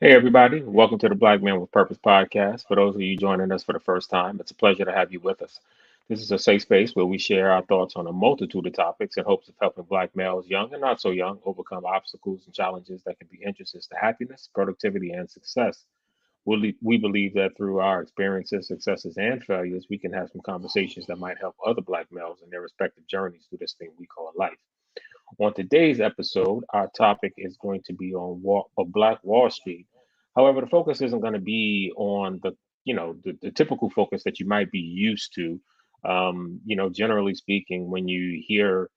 Hey, everybody. Welcome to the Black Man with Purpose podcast. For those of you joining us for the first time, it's a pleasure to have you with us. This is a safe space where we share our thoughts on a multitude of topics in hopes of helping Black males, young and not so young, overcome obstacles and challenges that can be hindrances to happiness, productivity, and success. We believe that through our experiences, successes, and failures, we can have some conversations that might help other Black males in their respective journeys through this thing we call life. On today's episode, our topic is going to be on Black Wall Street. However, the focus isn't going to be on the typical focus that you might be used to. Generally speaking, when you hear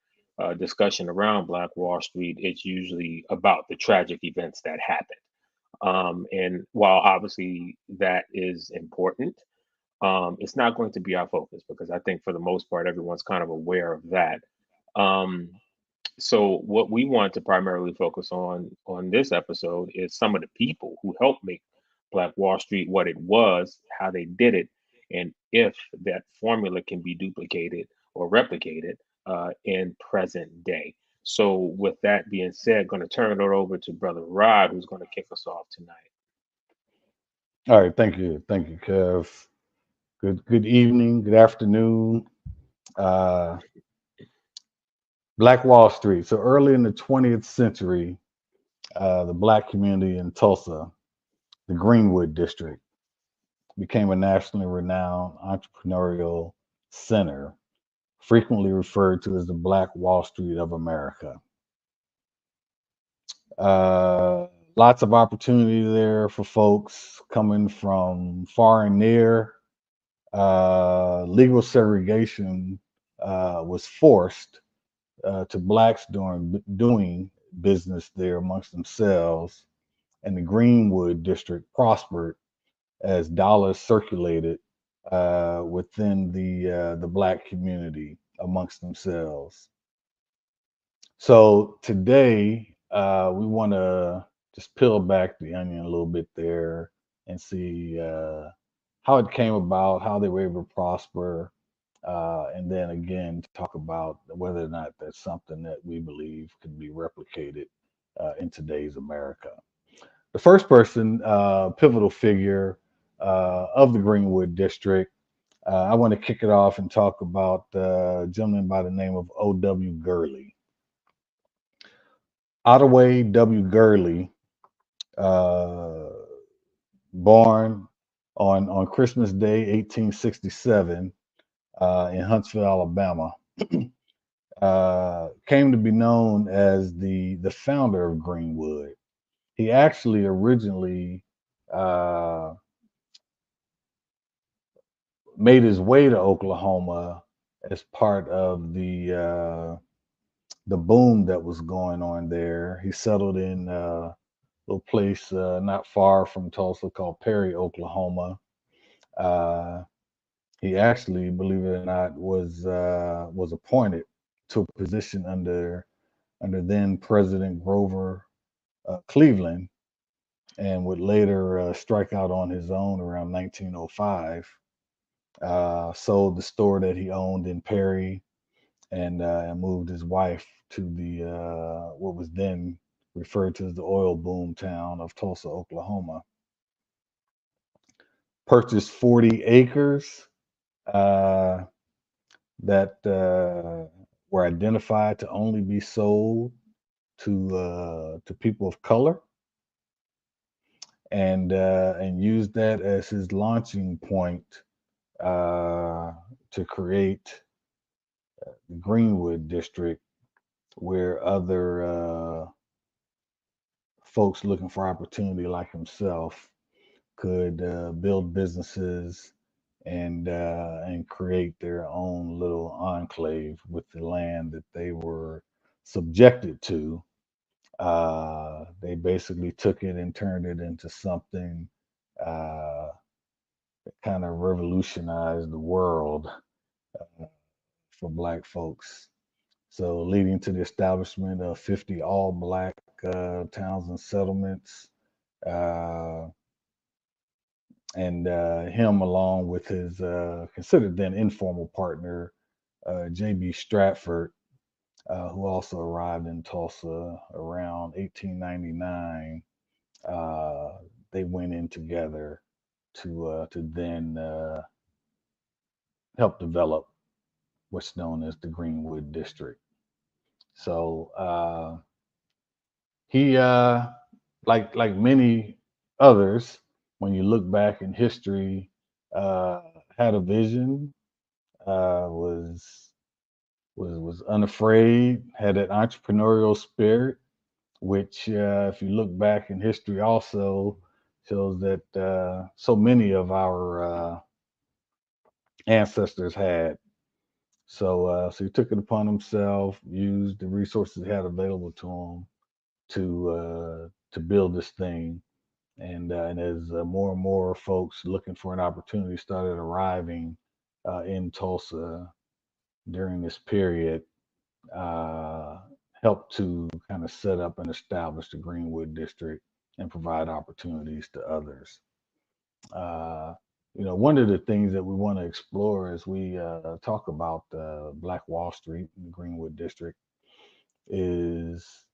discussion around Black Wall Street, it's usually about the tragic events that happened. And while obviously that is important, it's not going to be our focus because I think for the most part, everyone's kind of aware of that. Um, so what we want to primarily focus on this episode is some of the people who helped make Black Wall Street what it was, how they did it, and if that formula can be duplicated or replicated in present day. So with that being said, going to turn it over to Brother Rod, who's going to kick us off tonight. All right, thank you, Kev. Good evening, good afternoon. Uh, Black Wall Street. So early in the 20th century, the Black community in Tulsa, the Greenwood District, became a nationally renowned entrepreneurial center, frequently referred to as the Black Wall Street of America. Uh, Lots of opportunity there for folks coming from far and near. Legal segregation was forced to blacks doing business there amongst themselves, and the Greenwood district prospered as dollars circulated within the black community amongst themselves. So today we want to just peel back the onion a little bit there and see how it came about, how they were able to prosper, and then again talk about whether or not that's something that we believe can be replicated in today's America. The first person, pivotal figure of the Greenwood District, I want to kick it off and talk about a gentleman by the name of O.W. Gurley. Ottaway W. Gurley, uh, born on Christmas Day, 1867, in Huntsville, Alabama, came to be known as the founder of Greenwood. He actually originally uh, made his way to Oklahoma as part of the boom that was going on there. He settled in a little place not far from Tulsa called Perry, Oklahoma. Uh, he actually, believe it or not, was appointed to a position under then President Grover Cleveland, and would later strike out on his own around 1905. Sold the store that he owned in Perry and moved his wife to the what was then referred to as the oil boom town of Tulsa, Oklahoma. Purchased 40 acres uh, that were identified to only be sold to people of color, and used that as his launching point to create the Greenwood district, where other folks looking for opportunity like himself could build businesses and create their own little enclave with the land that they were subjected to. They basically took it and turned it into something uh, that kind of revolutionized the world uh, for Black folks. So, leading to the establishment of 50 all Black towns and settlements. Uh, and him, along with his considered then informal partner, J.B. Stratford, who also arrived in Tulsa around 1899, uh, they went in together to then help develop what's known as the Greenwood District. So he, like many others, when you look back in history, uh, had a vision, was unafraid, had that entrepreneurial spirit, which, if you look back in history, also shows that so many of our ancestors had. So he took it upon himself, used the resources he had available to him to build this thing. And as more and more folks looking for an opportunity started arriving in Tulsa during this period, uh, helped to kind of set up and establish the Greenwood District and provide opportunities to others. Uh, one of the things that we want to explore as we talk about Black Wall Street and the Greenwood District is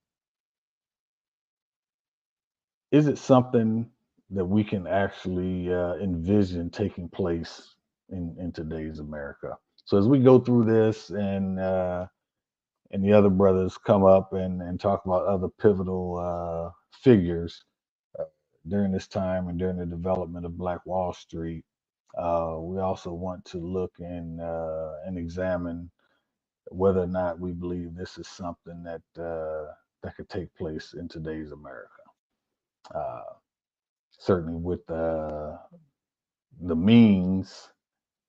is it something that we can actually envision taking place in today's America? So as we go through this and the other brothers come up and talk about other pivotal figures uh, during this time and during the development of Black Wall Street. We also want to look and examine whether or not we believe this is something that could take place in today's America. Uh, Certainly with the means,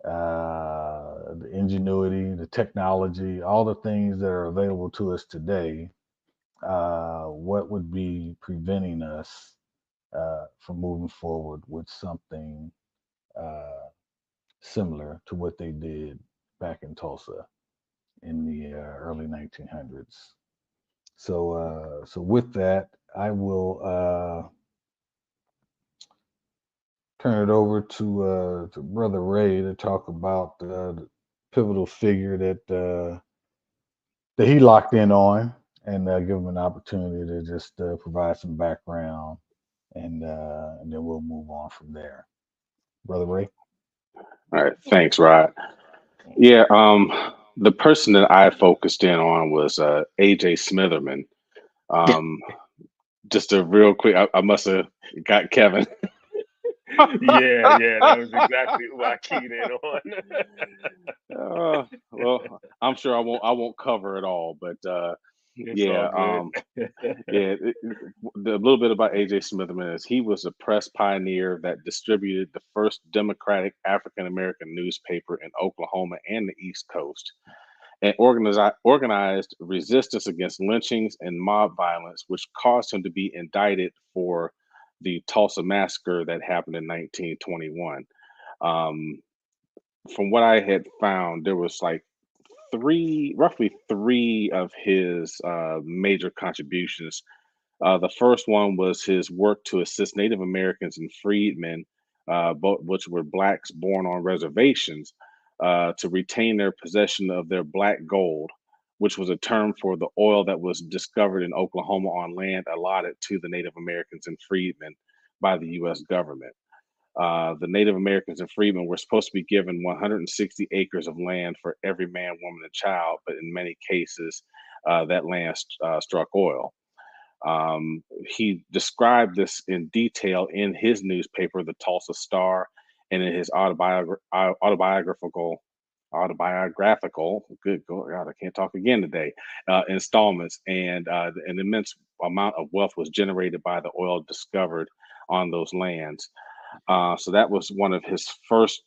the ingenuity, the technology, all the things that are available to us today, what would be preventing us from moving forward with something uh, similar to what they did back in Tulsa in the early 1900s? So with that, I will turn it over to Brother Ray to talk about the pivotal figure that he locked in on, and give him an opportunity to just provide some background, and then we'll move on from there. Brother Ray. All right, thanks, Rod. Yeah, the person that I focused in on was AJ Smitherman. Um, just a real quick, I must have got Kevin. Yeah, yeah, that was exactly who I keyed in on. Well, I'm sure I won't cover it all, but It's all yeah, good. yeah. The little bit about AJ Smitherman is he was a press pioneer that distributed the first Democratic African American newspaper in Oklahoma and the East Coast, and organized resistance against lynchings and mob violence, which caused him to be indicted for the Tulsa massacre that happened in 1921. Um, from what I had found, there was like roughly three of his major contributions. The first one was his work to assist Native Americans and freedmen, both which were blacks born on reservations, to retain their possession of their black gold, which was a term for the oil that was discovered in Oklahoma on land allotted to the Native Americans and freedmen by the U.S. government. The Native Americans and freedmen were supposed to be given 160 acres of land for every man, woman, and child, but in many cases, that land struck oil. He described this in detail in his newspaper, the Tulsa Star, and in his autobiographical, good God, I can't talk again today, installments. And an immense amount of wealth was generated by the oil discovered on those lands. So that was one of his first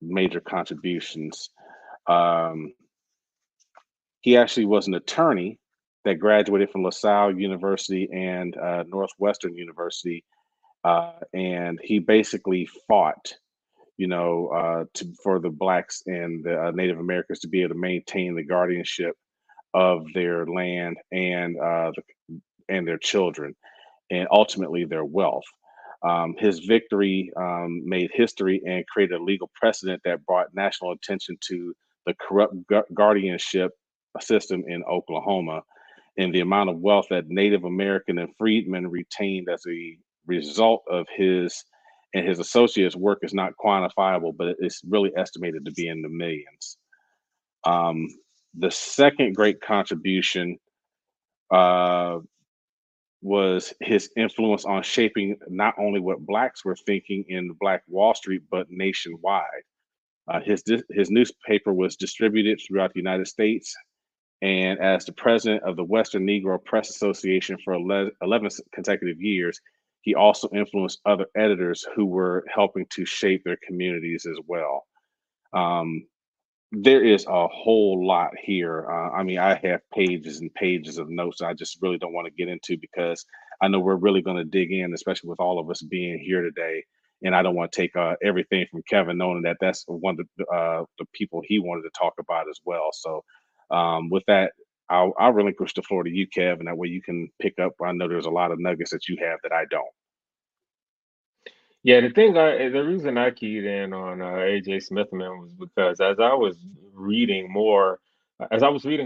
major contributions. Um, he actually was an attorney that graduated from LaSalle University and Northwestern University, and he basically fought, for the blacks and the Native Americans to be able to maintain the guardianship of their land and their children, and ultimately their wealth. His victory made history and created a legal precedent that brought national attention to the corrupt guardianship system in Oklahoma and the amount of wealth that Native American and freedmen retained as a result of his and his associates' work is not quantifiable, but it's really estimated to be in the millions. Um, the second great contribution uh, was his influence on shaping not only what blacks were thinking in Black Wall Street, but nationwide. His newspaper was distributed throughout the United States, and as the president of the Western Negro Press Association for 11 consecutive years, he also influenced other editors who were helping to shape their communities as well. Um, there is a whole lot here. I mean, I have pages and pages of notes I just really don't want to get into because I know we're really going to dig in, especially with all of us being here today. And I don't want to take everything from Kevin, knowing that that's one of the people he wanted to talk about as well. So, with that, I'll relinquish the floor to you, Kev, and that way you can pick up. I know there's a lot of nuggets that you have that I don't. Yeah, the reason I keyed in on AJ Smithman was because as I was reading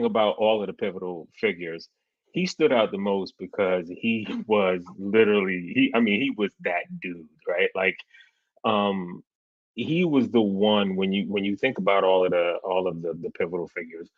about all of the pivotal figures, he stood out the most because he was literally, I mean, he was that dude, right? Like, um, he was the one when you think about all of the pivotal figures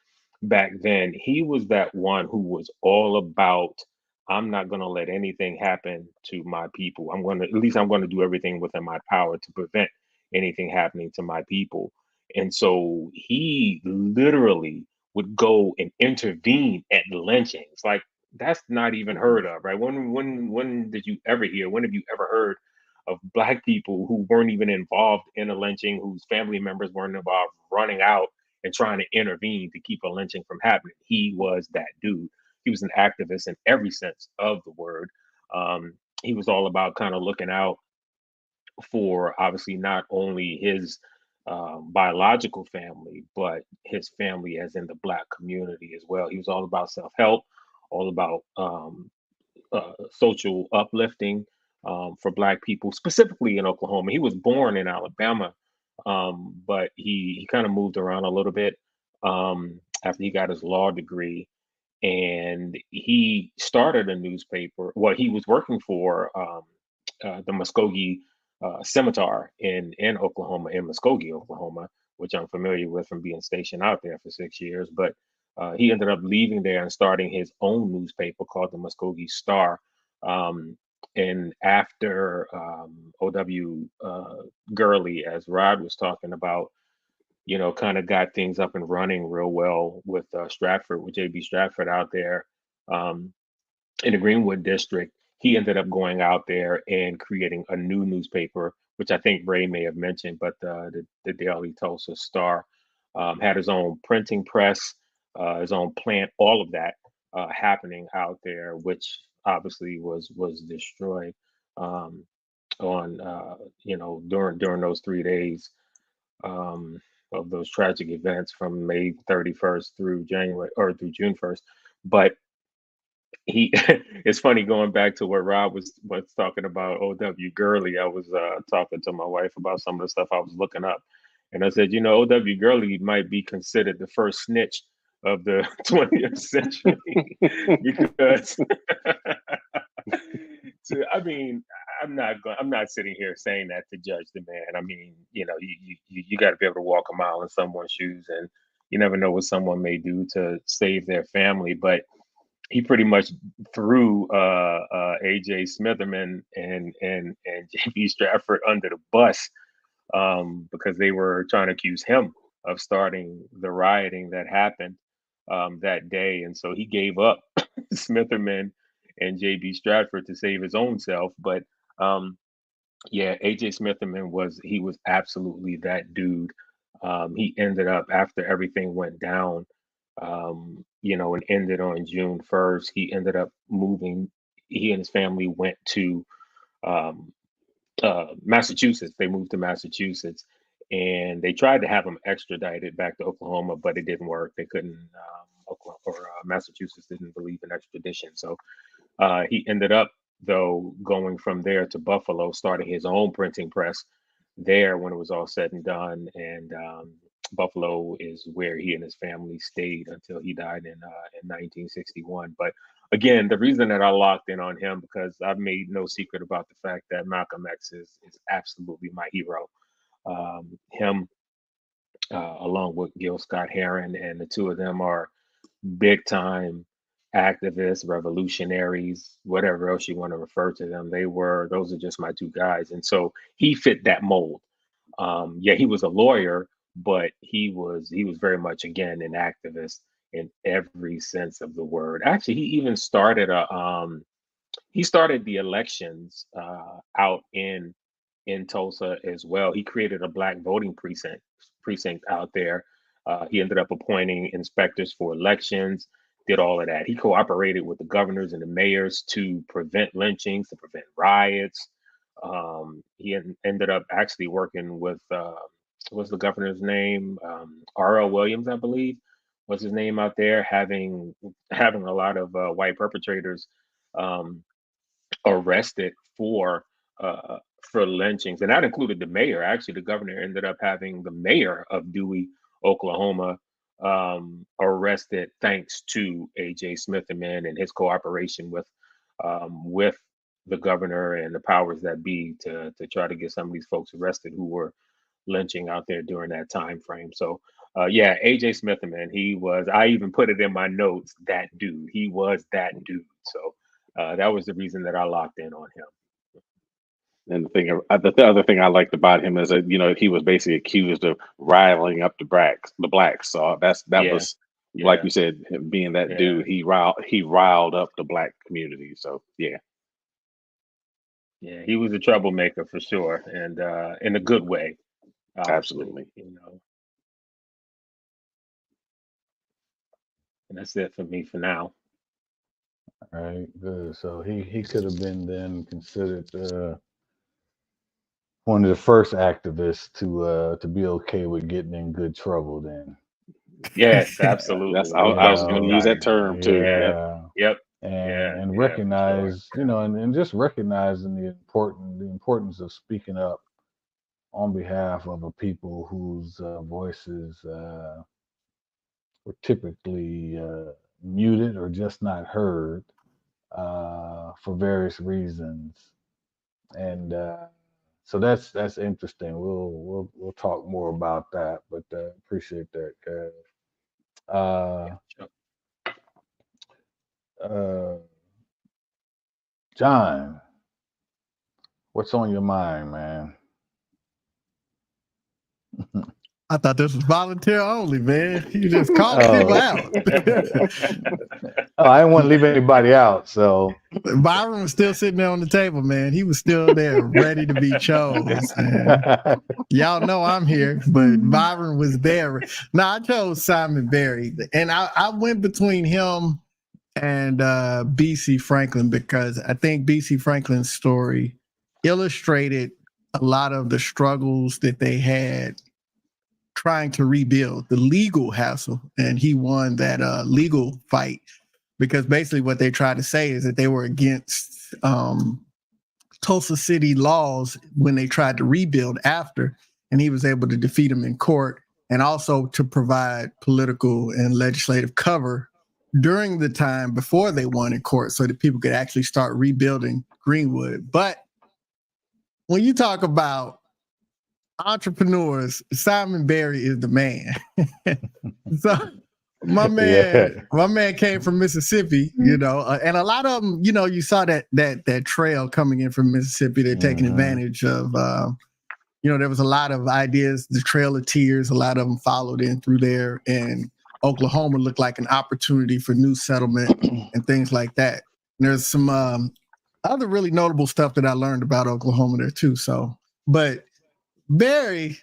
back then, he was that one who was all about, I'm not going to let anything happen to my people. I'm going to do everything within my power to prevent anything happening to my people. And so he literally would go and intervene at lynchings. Like, that's not even heard of, right? When did you ever hear? When have you ever heard of black people who weren't even involved in a lynching, whose family members weren't involved, running out and trying to intervene to keep a lynching from happening? He was that dude. He was an activist in every sense of the word. He was all about kind of looking out for, obviously, not only his biological family, but his family as in the black community as well. He was all about self help, all about social uplifting for Black people, specifically in Oklahoma. He was born in Alabama, but he kind of moved around a little bit after he got his law degree. And he started a newspaper. Well, he was working for the Muskogee Scimitar in Oklahoma, in Muskogee, Oklahoma, which I'm familiar with from being stationed out there for 6 years. But he ended up leaving there and starting his own newspaper called the Muskogee Star. Um, and after O.W. Gurley, as Rod was talking about, kind of got things up and running real well with Stratford, with J.B. Stratford out there um, in the Greenwood district. He ended up going out there and creating a new newspaper, which I think Ray may have mentioned, but the Daily Tulsa Star had his own printing press, his own plant, all of that happening out there, which obviously was destroyed um, on during those 3 days um, of those tragic events from May 31st through January or through June 1st. But he, it's funny going back to what Rob was talking about O.W. Gurley. I was talking to my wife about some of the stuff I was looking up, and I said, O.W. Gurley might be considered the first snitch of the 20th century because I mean, I'm not sitting here saying that to judge the man. I mean, you got to be able to walk a mile in someone's shoes, and you never know what someone may do to save their family. But he pretty much threw AJ Smitherman and JB Stratford under the bus because they were trying to accuse him of starting the rioting that happened that day. And so he gave up Smitherman and JB Stratford to save his own self. But um, yeah, AJ Smitherman was absolutely that dude. He ended up, after everything went down, and ended on June 1st. He ended up moving. He and his family went to um, Massachusetts. They moved to Massachusetts, and they tried to have him extradited back to Oklahoma, but it didn't work. They couldn't. Oklahoma or Massachusetts didn't believe in extradition, so he ended up, though, going from there to Buffalo, starting his own printing press there when it was all said and done. And Buffalo is where he and his family stayed until he died in 1961. But again, the reason that I locked in on him because I've made no secret about the fact that Malcolm X is absolutely my hero. Him, along with Gil Scott Heron, and the two of them are big time activists, revolutionaries, whatever else you want to refer to them. Those are just my two guys. And so he fit that mold. Yeah, he was a lawyer, but he was very much again an activist in every sense of the word. Actually, he started the elections out in Tulsa as well. He created a black voting precinct out there. He ended up appointing inspectors for elections, did all of that. He cooperated with the governors and the mayors to prevent lynchings, to prevent riots. Ended up actually working with what's the governor's name? R.L. Williams, I believe, was his name out there, having a lot of white perpetrators um, arrested for lynchings, and that included the mayor. Actually, the governor ended up having the mayor of Dewey, Oklahoma, arrested thanks to A.J. Smith and his cooperation with the governor and the powers that be to try to get some of these folks arrested who were lynching out there during that time frame. So yeah, AJ Smith, man, he was. I even put it in my notes. That dude, he was that dude. So that was the reason that I locked in on him. And the other thing I liked about him is that he was basically accused of rivaling up the blacks. So that Yeah, was like yeah, you said, him being that yeah, dude. He riled up the black community. So yeah, yeah. He was a troublemaker for sure, and in a good way, obviously. absolutely. And that's it for me for now. All right, good. So he could have been then considered one of the first activists to be okay with getting in good trouble. Then Yes, That's absolutely. I, No you I doubt, was going no to know, use doubt. that term too. Yeah, Yep, yeah, yep, and yeah, and yeah, for sure. recognize, and just recognizing the importance of speaking up on behalf of a people whose voices were typically muted or just not heard for various reasons. And so that's interesting. We'll talk more about that, but appreciate that, guys. Yeah, Uh, sure. uh, John, what's on your mind, man? I thought this was volunteer only, man. You just calling people Oh, out. oh, I didn't want to leave anybody out, so Byron was still sitting there on the table, man. He was still there, ready to be chose. And y'all know I'm here, but Byron was there. Now I chose Simon Berry, and I went between him and BC Franklin because I think BC Franklin's story illustrated a lot of the struggles that they had trying to rebuild the legal hassle, and he won that legal fight because basically what they tried to say is that they were against Tulsa City laws when they tried to rebuild after, and he was able to defeat them in court and also to provide political and legislative cover during the time before they won in court so that people could actually start rebuilding Greenwood. But when you talk about entrepreneurs, Simon Berry is the man. So yeah, my man came from Mississippi, and a lot of them, you saw that trail coming in from Mississippi. They're taking hmm advantage of, there was a lot of ideas, the Trail of Tears. A lot of them followed in through there, and Oklahoma looked like an opportunity for new settlement and things like that. And there's some other really notable stuff that I learned about Oklahoma there too. So, but Barry,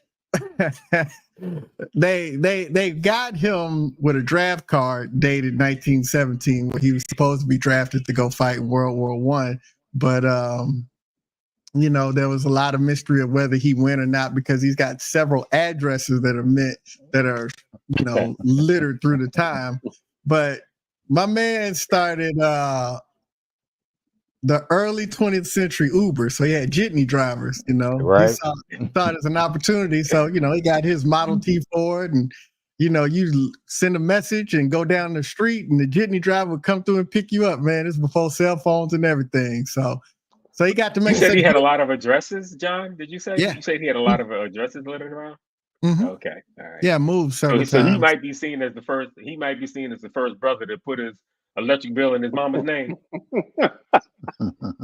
they got him with a draft card dated 1917, where he was supposed to be drafted to go fight in World War One. But there was a lot of mystery of whether he went or not because he's got several addresses that are littered through the time. But my man started the early 20th century Uber. So he had jitney drivers, He Right. saw it as an opportunity. So, he got his Model T Ford and, you send a message and go down the street and the jitney driver would come through and pick you up, man. It's before cell phones and everything. So he got to You make said he such had a good. lot of addresses, John? Did you say? Yeah. You said he had a lot of addresses littered around? Mm-hmm. Okay. All right. Yeah, moved So several he times. might be seen as the first. He might be seen as the first brother to put his electric bill in his mama's name.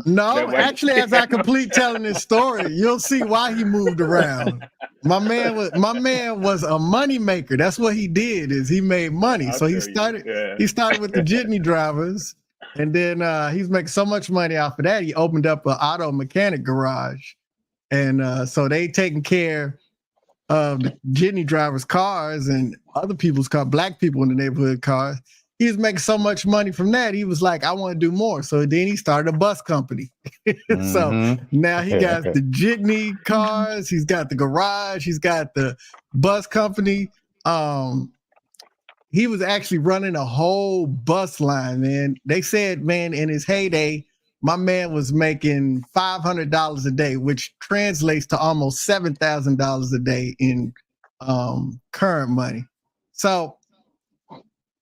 No, actually, as I complete telling this story, you'll see why he moved around. My man was a money maker. That's what he did, is he made money. I'll So he tell you. started with the jitney drivers, and then he's making so much money off of that, he opened up an auto mechanic garage. And so they taking care of the jitney drivers' cars and other people's cars, black people in the neighborhood cars. He was making so much money from that. He was like, I want to do more. So then he started a bus company. So now he got the jitney cars, he's got the garage, he's got the bus company. He was actually running a whole bus line, man. They said, man, in his heyday, my man was making $500 a day, which translates to almost $7,000 a day in current money. So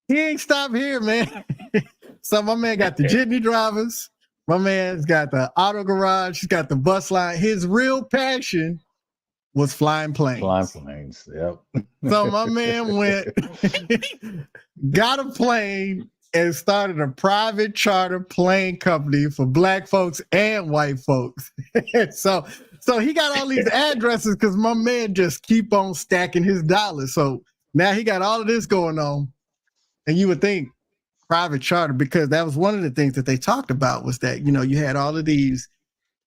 he ain't stopped here, man. So my man got the jitney drivers. My man's got the auto garage. He's got the bus line. His real passion was flying planes. Flying planes, yep. So my man went, got a plane, and started a private charter plane company for black folks and white folks. So he got all these addresses because my man just keep on stacking his dollars. So now he got all of this going on. And you would think private charter, because that was one of the things that they talked about, was that, you had all of these,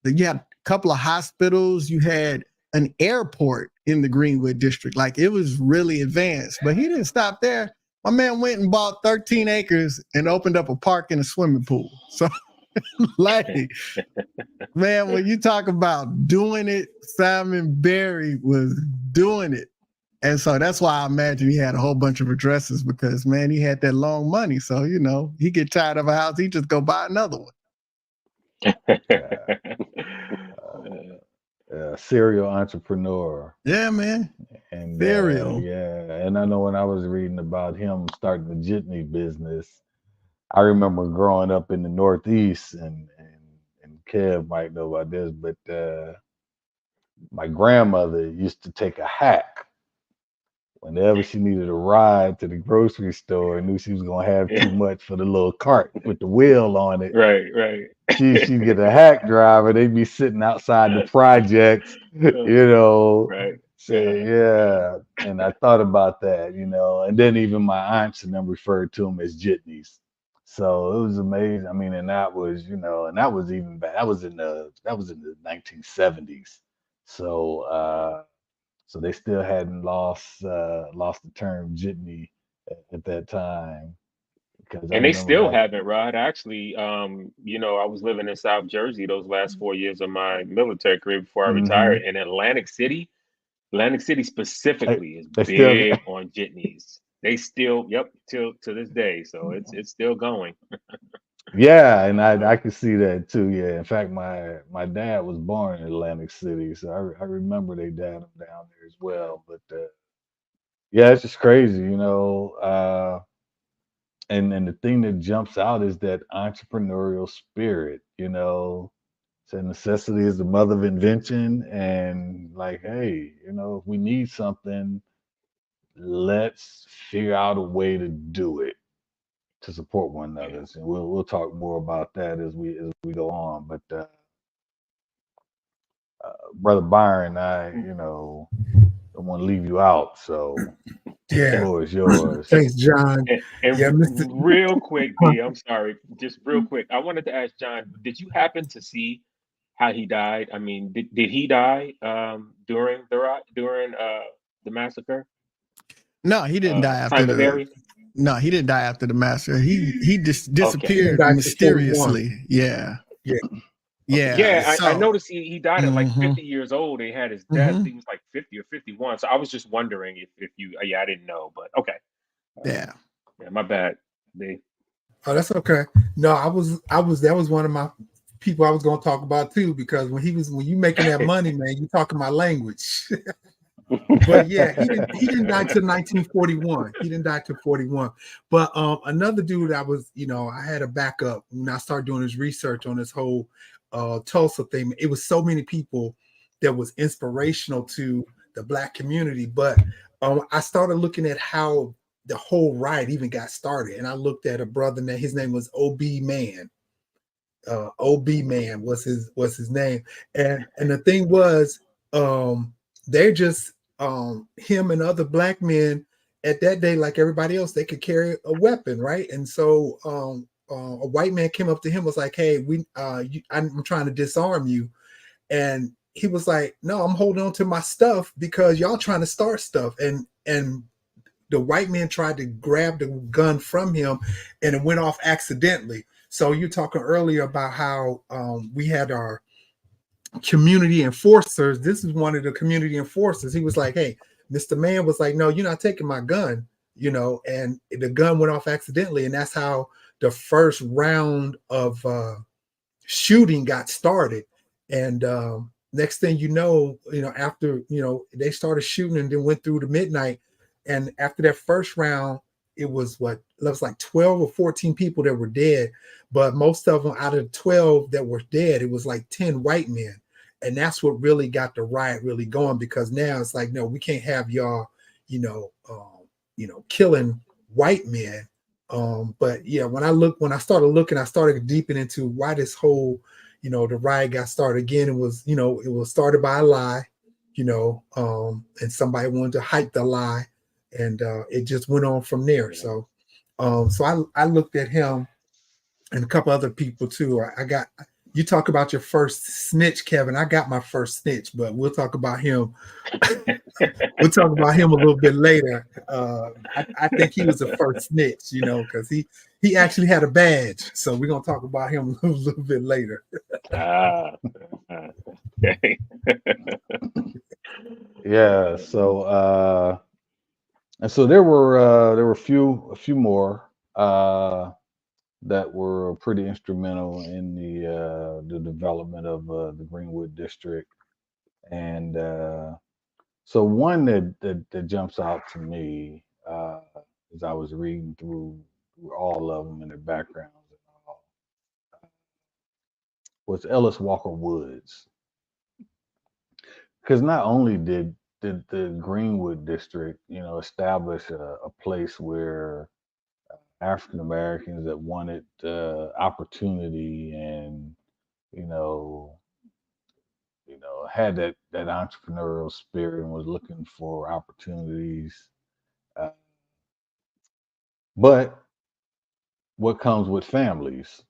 you had a couple of hospitals, you had an airport in the Greenwood district. Like, it was really advanced, but he didn't stop there. My man went and bought 13 acres and opened up a park and a swimming pool. So like, man, when you talk about doing it, Simon Barry was doing it. And so that's why I imagine he had a whole bunch of addresses, because, man, he had that long money. So, he get tired of a house, he just go buy another one. Serial entrepreneur. Yeah, man. And serial. And I know when I was reading about him starting the jitney business, I remember growing up in the Northeast, and Kev might know about this, but my grandmother used to take a hack whenever she needed a ride to the grocery store and knew she was gonna have too much for the little cart with the wheel on it. Right. She'd get a hack driver. They'd be sitting outside the projects, Right. say, yeah. And I thought about that, and then even my aunts and them referred to them as jitneys. So it was amazing. I mean, and that was, and that was even back. That was in the 1970s. So they still hadn't lost the term jitney at that time, because I And they remember still back. haven't, Rod. Actually, I was living in South Jersey those last 4 years of my military career before I retired. And Atlantic City specifically is They big on jitneys. They still, till to this day. So it's still going. Yeah, and I could see that too. Yeah, in fact, my dad was born in Atlantic City, so I remember they dad him down there as well. But yeah, it's just crazy, and the thing that jumps out is that entrepreneurial spirit. So necessity is the mother of invention, and like, hey, if we need something, let's figure out a way to do it, to support one another. And we'll talk more about that as we go on. But Brother Byron, I don't want to leave you out, so the floor is yours. Thanks, John. And Yeah, Mr. real quick, D, I'm sorry, just real quick. I wanted to ask John, did you happen to see how he died? I mean, did he die during the massacre? No, he didn't die after Simon Berry? No, he didn't die after the massacre. He just disappeared died at mysteriously. Yeah. I noticed he died at like 50 Mhm. years old. He had his death. Mhm. He was like 50 or 51. So I was just wondering if you, I didn't know, but okay. Yeah. Yeah, my bad. Oh, that's okay. No, that was one of my people I was gonna talk about too, because when you making that money, man, you talking my language. But yeah, he didn't die till 1941. He didn't die till 41. But another dude I was, I had a backup when I started doing this research on this whole Tulsa thing. It was so many people that was inspirational to the black community. But I started looking at how the whole riot even got started. And I looked at a brother, man, his name was OB Man. OB Man was his name. And the thing was, they just him and other black men at that day, like everybody else, they could carry a weapon, right? And so a white man came up to him, was like, "Hey, I'm trying to disarm you," and he was like, "No, I'm holding on to my stuff because y'all trying to start stuff." And the white man tried to grab the gun from him, and it went off accidentally. So you're talking earlier about how we had our community enforcers. This is one of the community enforcers. He was like, "Hey," Mr. Man was like, "No, you're not taking my gun," and the gun went off accidentally. And that's how the first round of shooting got started. And next thing after they started shooting and then went through to midnight. And after that first round, it was like 12 or 14 people that were dead. But most of them, out of the 12 that were dead, it was like 10 white men. And that's what really got the riot really going, because now it's like, no, we can't have y'all, killing white men. But yeah, when I started looking, I started deeping into why this whole, the riot got started again. It was started by a lie, and somebody wanted to hype the lie, and it just went on from there. Yeah. So I looked at him and a couple other people too. I got you talk about your first snitch, Kevin. I got my first snitch, but we'll talk about him. We'll talk about him a little bit later. I think he was the first snitch, because he actually had a badge. So we're gonna talk about him a little bit later. Ah, okay. Yeah. So there were a few more that were pretty instrumental in the development of the Greenwood district. And so one that jumps out to me as I was reading through all of them and their backgrounds and all was Ellis Walker Woods. Because not only did the Greenwood district, establish a place where African Americans that wanted opportunity and you know had that entrepreneurial spirit and was looking for opportunities. Uh, but what comes with families?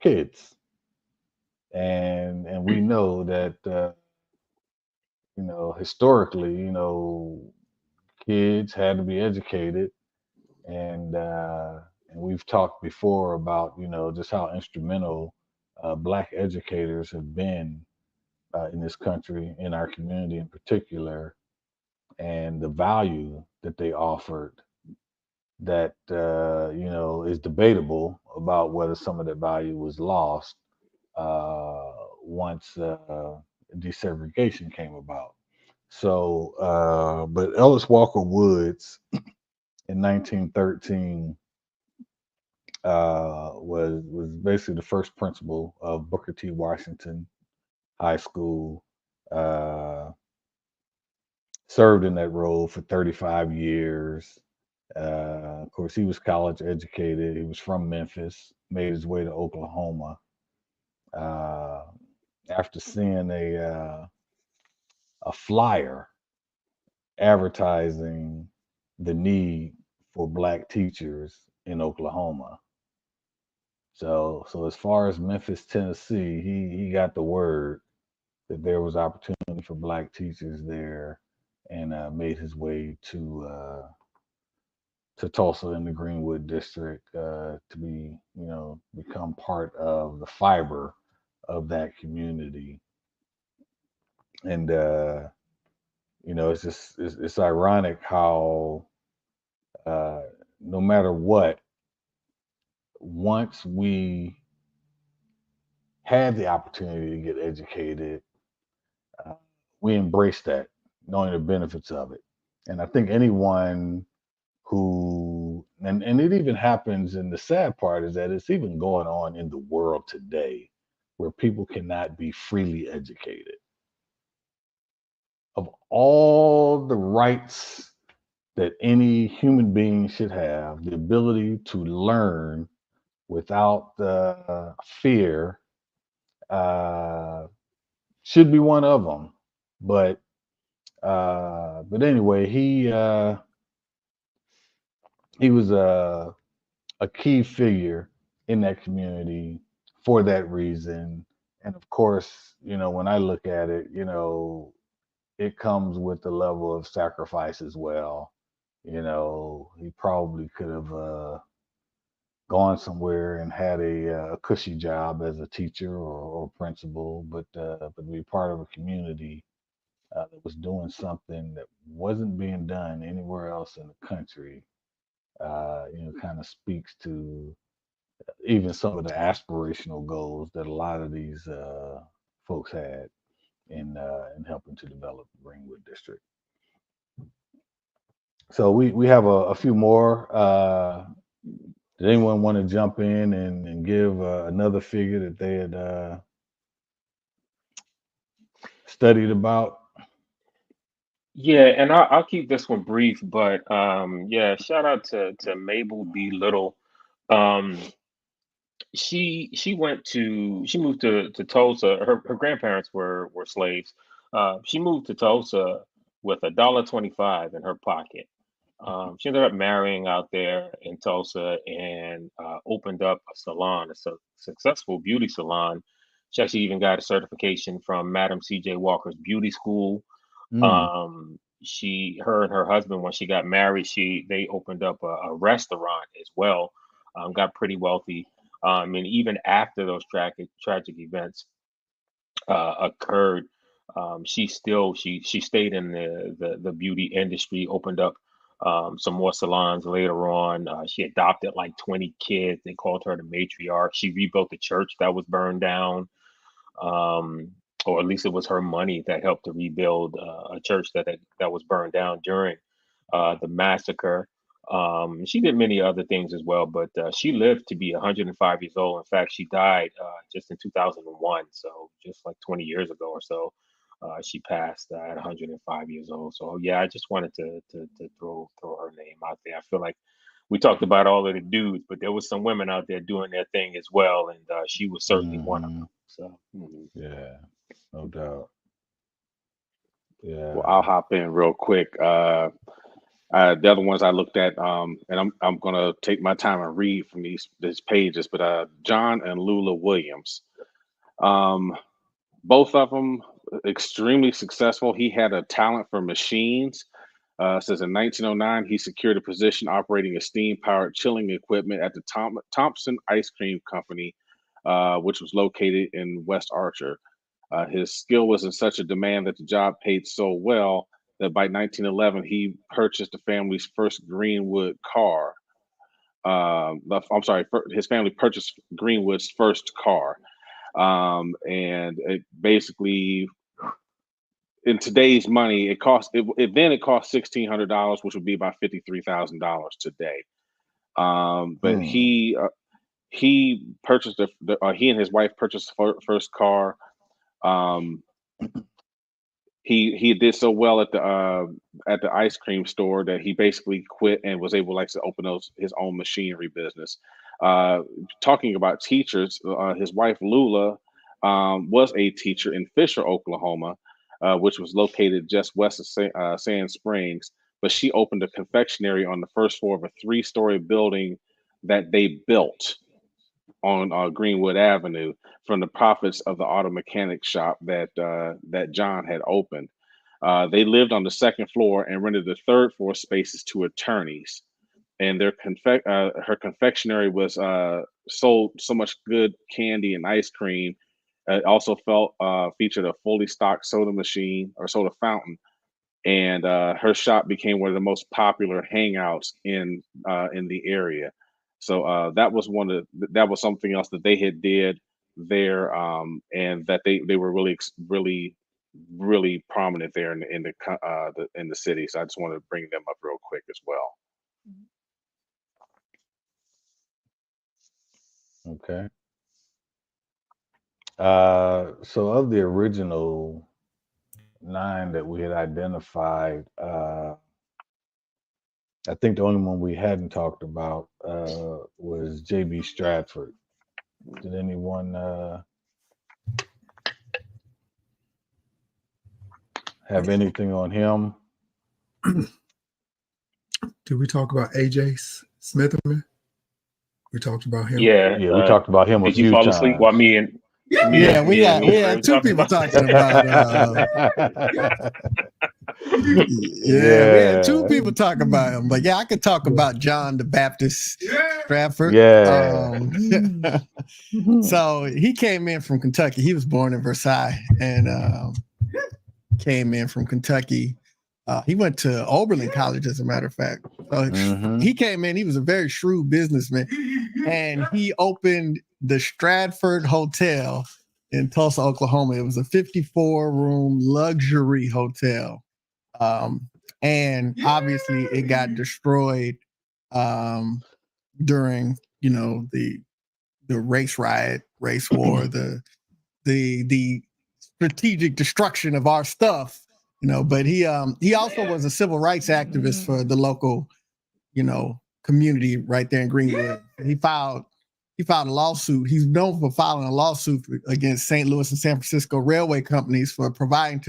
Kids, and we know that historically, kids had to be educated, and we've talked before about just how instrumental black educators have been in this country, in our community in particular, and the value that they offered that is debatable about whether some of that value was lost once desegregation came about. So, but Ellis Walker Woods in 1913 was basically the first principal of Booker T. Washington High School. Uh, Served in that role for 35 years. Of course, he was college educated. He was from Memphis, made his way to Oklahoma. Uh, After seeing a flyer advertising the need for black teachers in Oklahoma. So as far as Memphis, Tennessee, he got the word that there was opportunity for black teachers there, and made his way to Tulsa in the Greenwood district to become part of the fiber of that community. And it's ironic how uh, no matter what, once we had the opportunity to get educated, we embrace that, knowing the benefits of it. And I think anyone who, and it even happens, and the sad part is that it's even going on in the world today where people cannot be freely educated. Of all the rights that any human being should have, the ability to learn without fear should be one of them. But anyway, he was a key figure in that community for that reason. And of course, when I look at it, it comes with the level of sacrifice as well. He probably could have gone somewhere and had a cushy job as a teacher or principal, but to be part of a community that was doing something that wasn't being done anywhere else in the country, kind of speaks to even some of the aspirational goals that a lot of these folks had in helping to develop the Greenwood District. So we have a few more. Did anyone want to jump in and give another figure that they had studied about? Yeah, and I'll keep this one brief, but yeah, shout out to Mabel B. Little. Um, she moved to Tulsa. Her grandparents were slaves. She moved to Tulsa with $1.25 in her pocket. She ended up marrying out there in Tulsa and opened up a salon, successful beauty salon. She actually even got a certification from Madam C.J. Walker's beauty school. Mm, Her and her husband, when she got married, they opened up a restaurant as well. Got pretty wealthy. And even after those tragic events occurred, she stayed in the beauty industry. Opened up some more salons later on. She adopted like 20 kids. They called her the matriarch. She rebuilt the church that was burned down, um, or at least it was her money that helped to rebuild a church that was burned down during the massacre. She did many other things as well, but she lived to be 105 years old. In fact, she died just in 2001, so just like 20 years ago or so. She passed at 105 years old. So yeah, I just wanted to throw her name out there. I feel like we talked about all of the dudes, but there was some women out there doing their thing as well, and she was certainly one of hmm them. So Yeah, no doubt. Well, I'll Yeah. hop in real quick. The other ones I looked at, and I'm gonna take my time and read from these pages. But John and Lula Williams, um, both of them extremely successful. He had a talent for machines. Says in 1909, he secured a position operating a steam-powered chilling equipment at the Thompson Ice Cream Company, which was located in West Archer. His skill was in such a demand that the job paid so well that by 1911 he purchased the family's first Greenwood car. I'm sorry, his family purchased Greenwood's first car, and it basically, in today's money, it cost $1,600, which would be about $53,000 today. But Mm, he purchased he and his wife purchased the first car. Um, he did so well at the ice cream store that he basically quit and was able like to open his own machinery business. Uh, Talking about teachers, his wife Lula was a teacher in Fisher, Oklahoma, which was located just west of Sand Springs. But she opened a confectionery on the first floor of a three-story building that they built on Greenwood Avenue from the profits of the auto mechanic shop that John had opened. They lived on the second floor and rented the third floor spaces to attorneys. And her confectionery was sold so much good candy and ice cream. It also featured a fully stocked soda machine or soda fountain, and her shop became one of the most popular hangouts in the area. So that was something else that they had did there, and that they were really prominent there in the city. So I just wanted to bring them up real quick as well. Okay. So of the original 9 that we had identified, I think the only one we hadn't talked about was JB Stratford. Did anyone have anything on him? Did we talk about AJ Smitherman? We talked about him. Yeah. Yeah, we talked about him a Did you few fall asleep times. while me and Yeah, we and Ray had were two talking people about? talking about yeah, we had two Yeah, people talking about him. But yeah, I could talk about John the Baptist Stratford. yeah. So he came in from Kentucky. He was born in Versailles and came in from Kentucky. He went to Oberlin College, as a matter of fact. So he came in. He was a very shrewd businessman, and he opened the Stratford Hotel in Tulsa, Oklahoma. It was a 54-room luxury hotel, and obviously it got destroyed during the race riot, race war, the strategic destruction of our stuff. But he also was a civil rights activist for the local community right there in Greenwood. He filed a lawsuit. He's known for filing a lawsuit against St. Louis and San Francisco railway companies for failing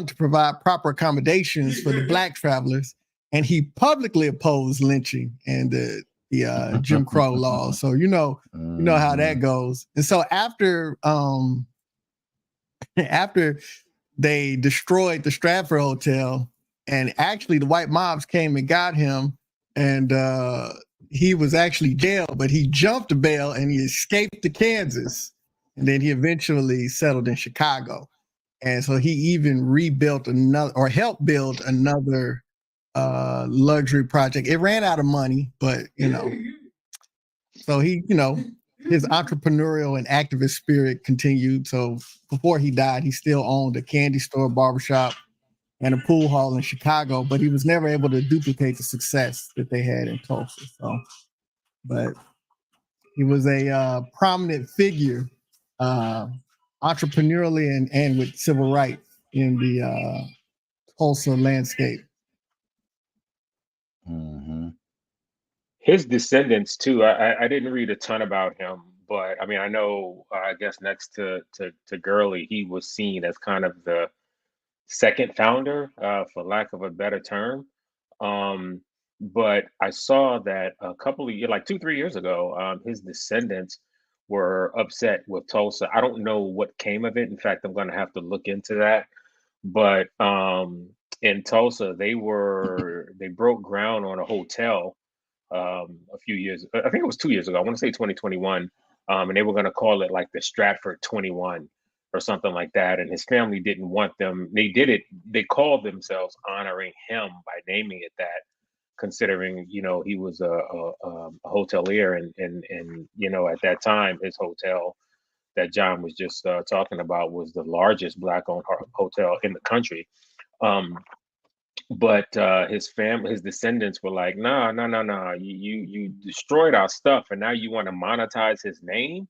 to provide proper accommodations for the black travelers, and he publicly opposed lynching and the Jim Crow laws. So you know how that goes. And so after they destroyed the Stratford Hotel, and actually the white mobs came and got him, and he was actually jailed, but he jumped the bail and he escaped to Kansas, and then he eventually settled in Chicago. And so he even rebuilt helped build another luxury project. It ran out of money, but so he, his entrepreneurial and activist spirit continued. So before he died, he still owned a candy store, barbershop, and a pool hall in Chicago, but he was never able to duplicate the success that they had in Tulsa. So, but he was a prominent figure, entrepreneurially and with civil rights in the Tulsa landscape. His descendants too. I didn't read a ton about him, but I mean I know I guess next to Gurley, he was seen as kind of the second founder, for lack of a better term. Um, but I saw that a couple of years, like 2, 3 years ago, his descendants were upset with Tulsa. I don't know what came of it. In fact, I'm going to have to look into that. But in Tulsa, they broke ground on a hotel a few years. I think it was 2 years ago. I want to say 2021, and they were going to call it like the Stratford 21 or something like that. And his family didn't want them. They did it. They called themselves honoring him by naming it that, considering he was a hotelier, and at that time his hotel that John was just talking about was the largest black-owned hotel in the country. Um, but his descendants were like, nah, no, no, no, you destroyed our stuff, and now you want to monetize his name.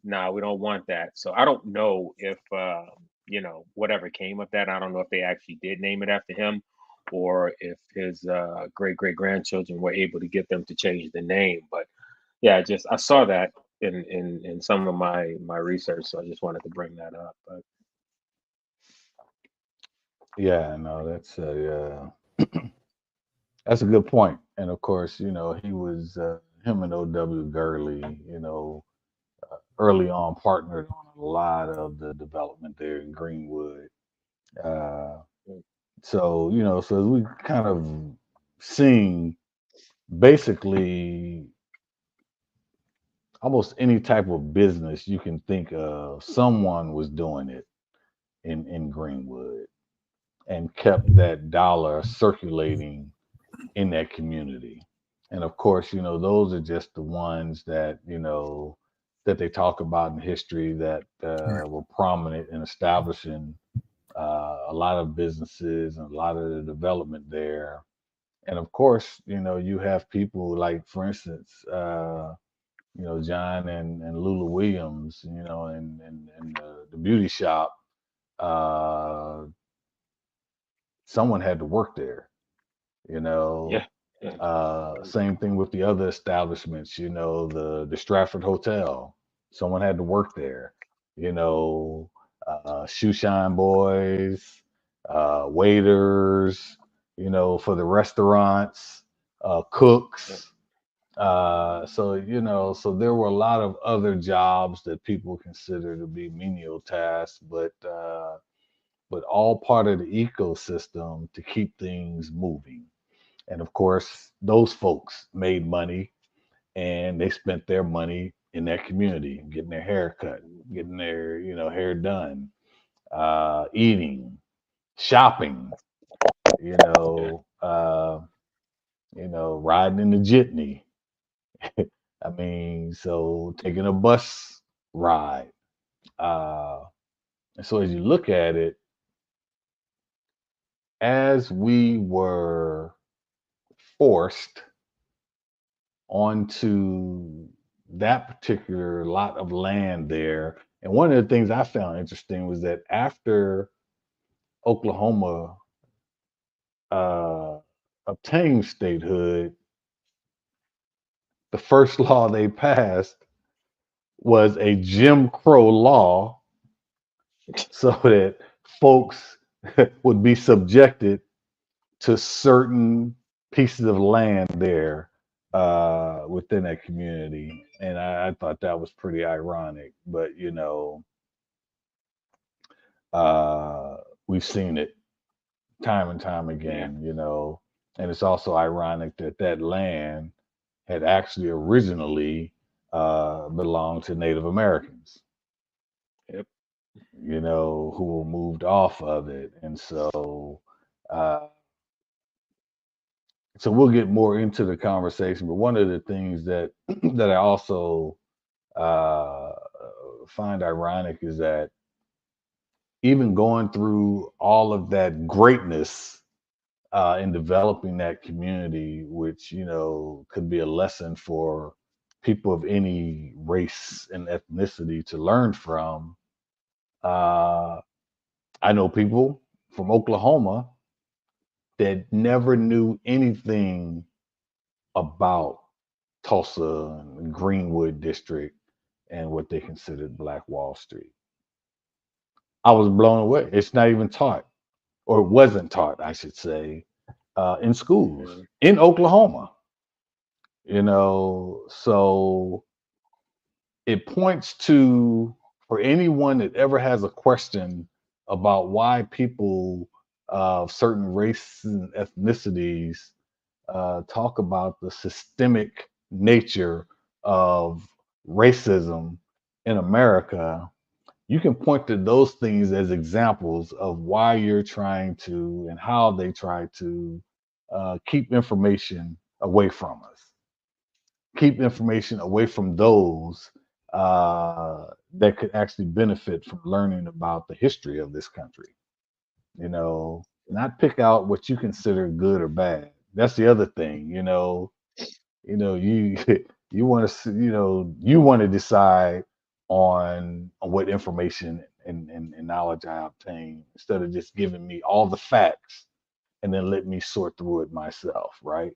Nah, we don't want that. So I don't know if whatever came of that. I don't know if they actually did name it after him, or if his great grandchildren were able to get them to change the name. But yeah, just I saw that in some of my research, so I just wanted to bring that up. But Yeah, no, that's a good point. And of course, he was him and O.W. Gurley, early on partnered on a lot of the development there in Greenwood. Uh, so we kind of seeing basically almost any type of business you can think of, someone was doing it in Greenwood and kept that dollar circulating in that community. And of course, those are just the ones that, that they talk about in history that Right. were prominent in establishing a lot of businesses and a lot of the development there. And of course, you have people like, for instance, John and Lula Williams, and the beauty shop. Uh, Someone had to work there, you Yeah. know. Yeah. Same thing with the other establishments, the Stratford Hotel. Someone had to work there, you know, shoe shine boys, waiters, for the restaurants, Yeah. cooks. So there were a lot of other jobs that people consider to be menial tasks, but all part of the ecosystem to keep things moving. And of course, those folks made money and they spent their money in that community, getting their hair cut, getting their, hair done, eating, shopping, you Yeah. know, uh, riding in the jitney. I mean, so taking a bus ride. Uh, and so as you look at it, as we were forced onto that particular lot of land there. And one of the things I found interesting was that after Oklahoma uh, obtained statehood, the first law they passed was a Jim Crow law so that folks would be subjected to certain pieces of land there within that community. And I thought that was pretty ironic. But, uh, we've seen it time and time Yeah. again, and it's also ironic that that land had actually originally belonged to Native Americans, Yep. who were moved off of it. And uh, so we'll get more into the conversation. But one of the things that that I also uh, find ironic is that even going through all of that greatness in developing that community, which could be a lesson for people of any race and ethnicity to learn from. Uh, I know people from Oklahoma that never knew anything about Tulsa and Greenwood district and what they considered Black Wall Street. I was blown away. It's not even taught, or it wasn't taught, I should say, in schools Yeah. in Oklahoma. So it points to, for anyone that ever has a question about why people of certain races and ethnicities talk about the systemic nature of racism in America, you can point to those things as examples of why you're trying to and how they try to keep information away from us, keep information away from those that could actually benefit from learning about the history of this country. Not pick out what you consider good or bad. That's the other thing. You you want to you want to decide on what information and knowledge I obtain instead of just giving me all the facts and then let me sort through it myself, right?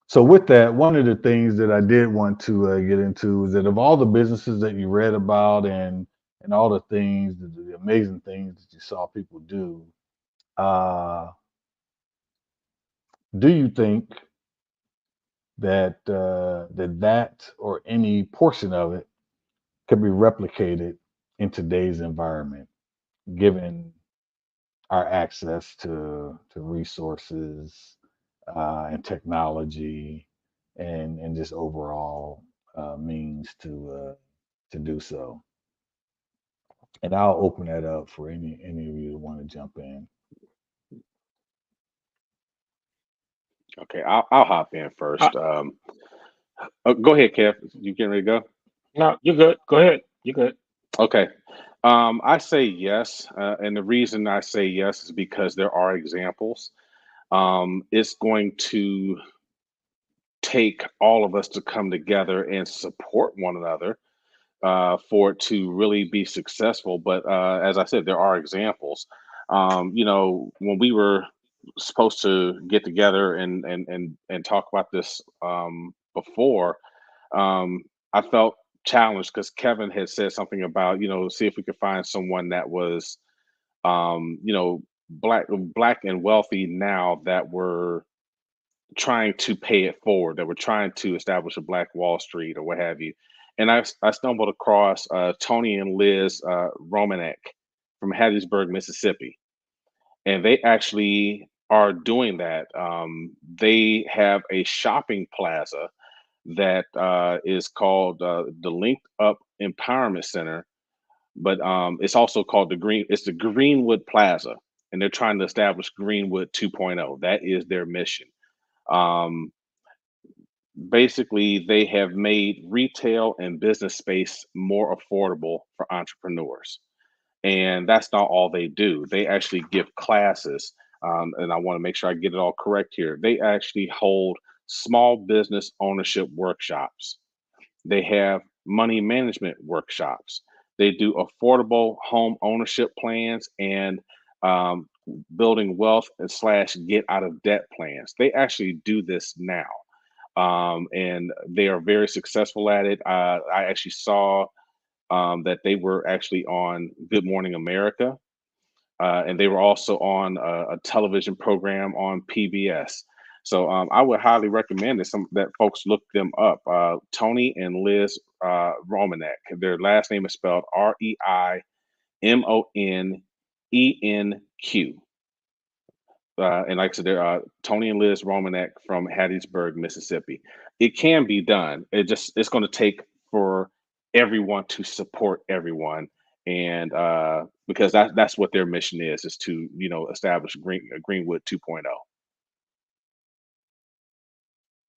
So with that, one of the things that I did want to get into is that of all the businesses that you read about and all the things, the amazing things that you saw people do, uh, do you think that that or any portion of it could be replicated in today's environment, given our access to resources and technology and just overall means to do so? And I'll open that up for any of you that want to jump in. Okay, I'll hop in I, first. Go ahead, Kev. You getting ready to go? No, you're good. Go ahead. You're good. Okay. I say yes, and the reason I say yes is because there are examples. It's going to take all of us to come together and support one another for it to really be successful. But as I said, there are examples. When we were supposed to get together and talk about this before, I felt challenged because Kevin had said something about see if we could find someone that was black and wealthy now that were trying to pay it forward, that were trying to establish a Black Wall Street or what have you. And I stumbled across Tony and Liz Romanek from Hattiesburg, Mississippi, and they actually are doing that. They have a shopping plaza that is called the Linked Up Empowerment Center, but it's also called It's the Greenwood Plaza, and they're trying to establish Greenwood 2.0. That is their mission. Um, Basically, they have made retail and business space more affordable for entrepreneurs. And that's not all they do. They actually give classes, and I want to make sure I get it all correct here. They actually hold small business ownership workshops. They have money management workshops. They do affordable home ownership plans and um, building wealth and slash get out of debt plans. They actually do this now, and they are very successful at it. I actually saw that they were actually on Good Morning America, and they were also on a television program on PBS. So I would highly recommend that folks look them up. Tony and Liz Romanek. Their last name is spelled Reimonenq. And like I said, they're Tony and Liz Romanek from Hattiesburg, Mississippi. It can be done. It's going to take for everyone to support everyone, and because that's what their mission is to establish Greenwood 2.0.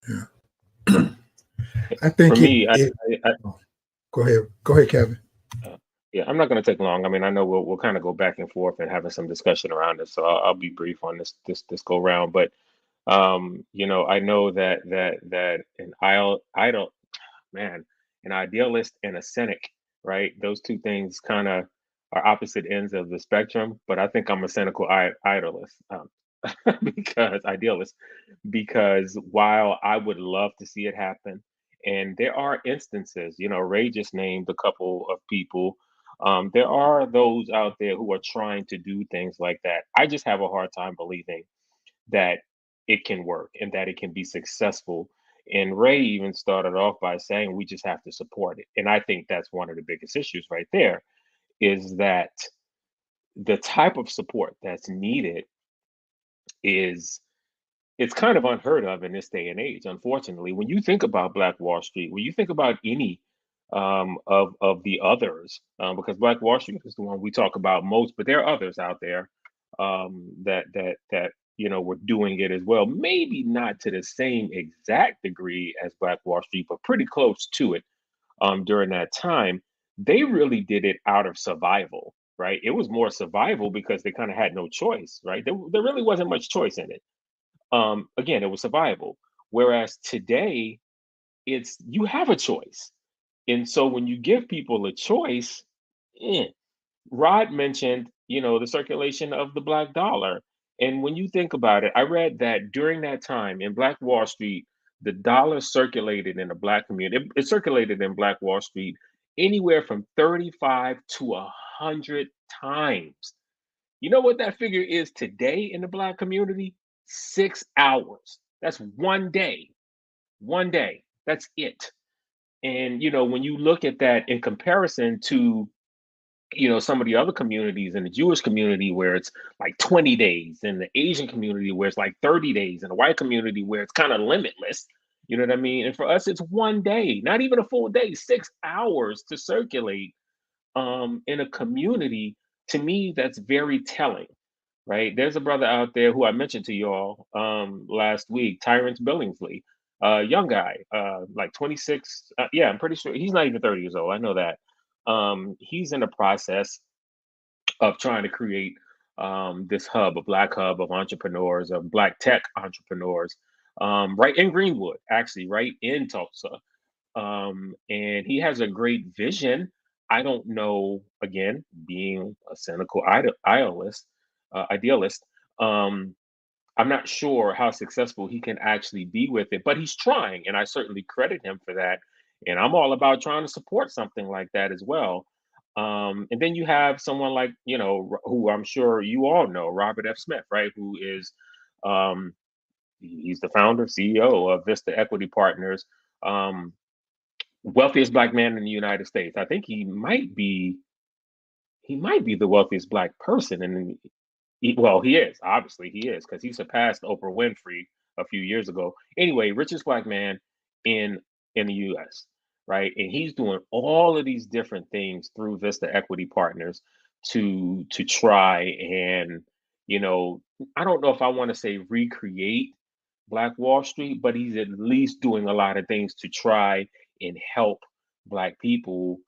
Yeah. I For think me, oh, go ahead, Kevin. yeah, I'm not going to take long. I mean, I know we'll kind of go back and forth and having some discussion around this, so I'll be brief on this go round. But I know that an idol man, an idealist and a cynic, right? Those two things kind of are opposite ends of the spectrum. But I think I'm a cynical idealist, because idealist, because while I would love to see it happen, and there are instances, Ray just named a couple of people. There are those out there who are trying to do things like that. I just have a hard time believing that it can work and that it can be successful. And Ray even started off by saying we just have to support it. And I think that's one of the biggest issues right there, is that the type of support that's needed is it's kind of unheard of in this day and age. Unfortunately, when you think about Black Wall Street, when you think about any of the others, because Black Wall Street is the one we talk about most, but there are others out there that were doing it as well. Maybe not to the same exact degree as Black Wall Street, but pretty close to it. During that time, they really did it out of survival. Right, it was more survival because they kind of had no choice. Right, there really wasn't much choice in it. Again, it was survival. Whereas today, it's you have a choice. And so when you give people a choice, eh, Rod mentioned, the circulation of the black dollar. And when you think about it, I read that during that time in Black Wall Street, the dollar circulated in the black community. It circulated in Black Wall Street anywhere from 35 to 100 times. You know what that figure is today in the black community? 6 hours. That's one day. One day. That's it. And when you look at that in comparison to some of the other communities in the Jewish community where it's like 20 days, and the Asian community where it's like 30 days, and the white community where it's kind of limitless. You know what I mean? And for us, it's one day, not even a full day, 6 hours to circulate in a community. To me, that's very telling, right? There's a brother out there who I mentioned to y'all last week, Tyrance Billingsley. young guy, like 26. Yeah, I'm pretty sure he's not even 30 years old. I know that. He's in the process of trying to create this hub, a black hub of entrepreneurs, of black tech entrepreneurs, right in Greenwood, actually, right in Tulsa. And he has a great vision. I don't know, again, being a cynical idealist, um, I'm not sure how successful he can actually be with it, but he's trying, and I certainly credit him for that. And I'm all about trying to support something like that as well. And then you have someone like, who I'm sure you all know, Robert F. Smith, right? Who is, um, he's the founder, CEO of Vista Equity Partners, um, wealthiest black man in the United States. I think he might be the wealthiest black person in well, he is. Obviously, he is because he surpassed Oprah Winfrey a few years ago. Anyway, richest black man in in the U.S. Right, and he's doing all of these different things through Vista Equity Partners to try and you know I don't know if I want to say recreate Black Wall Street, but he's at least doing a lot of things to try and help Black people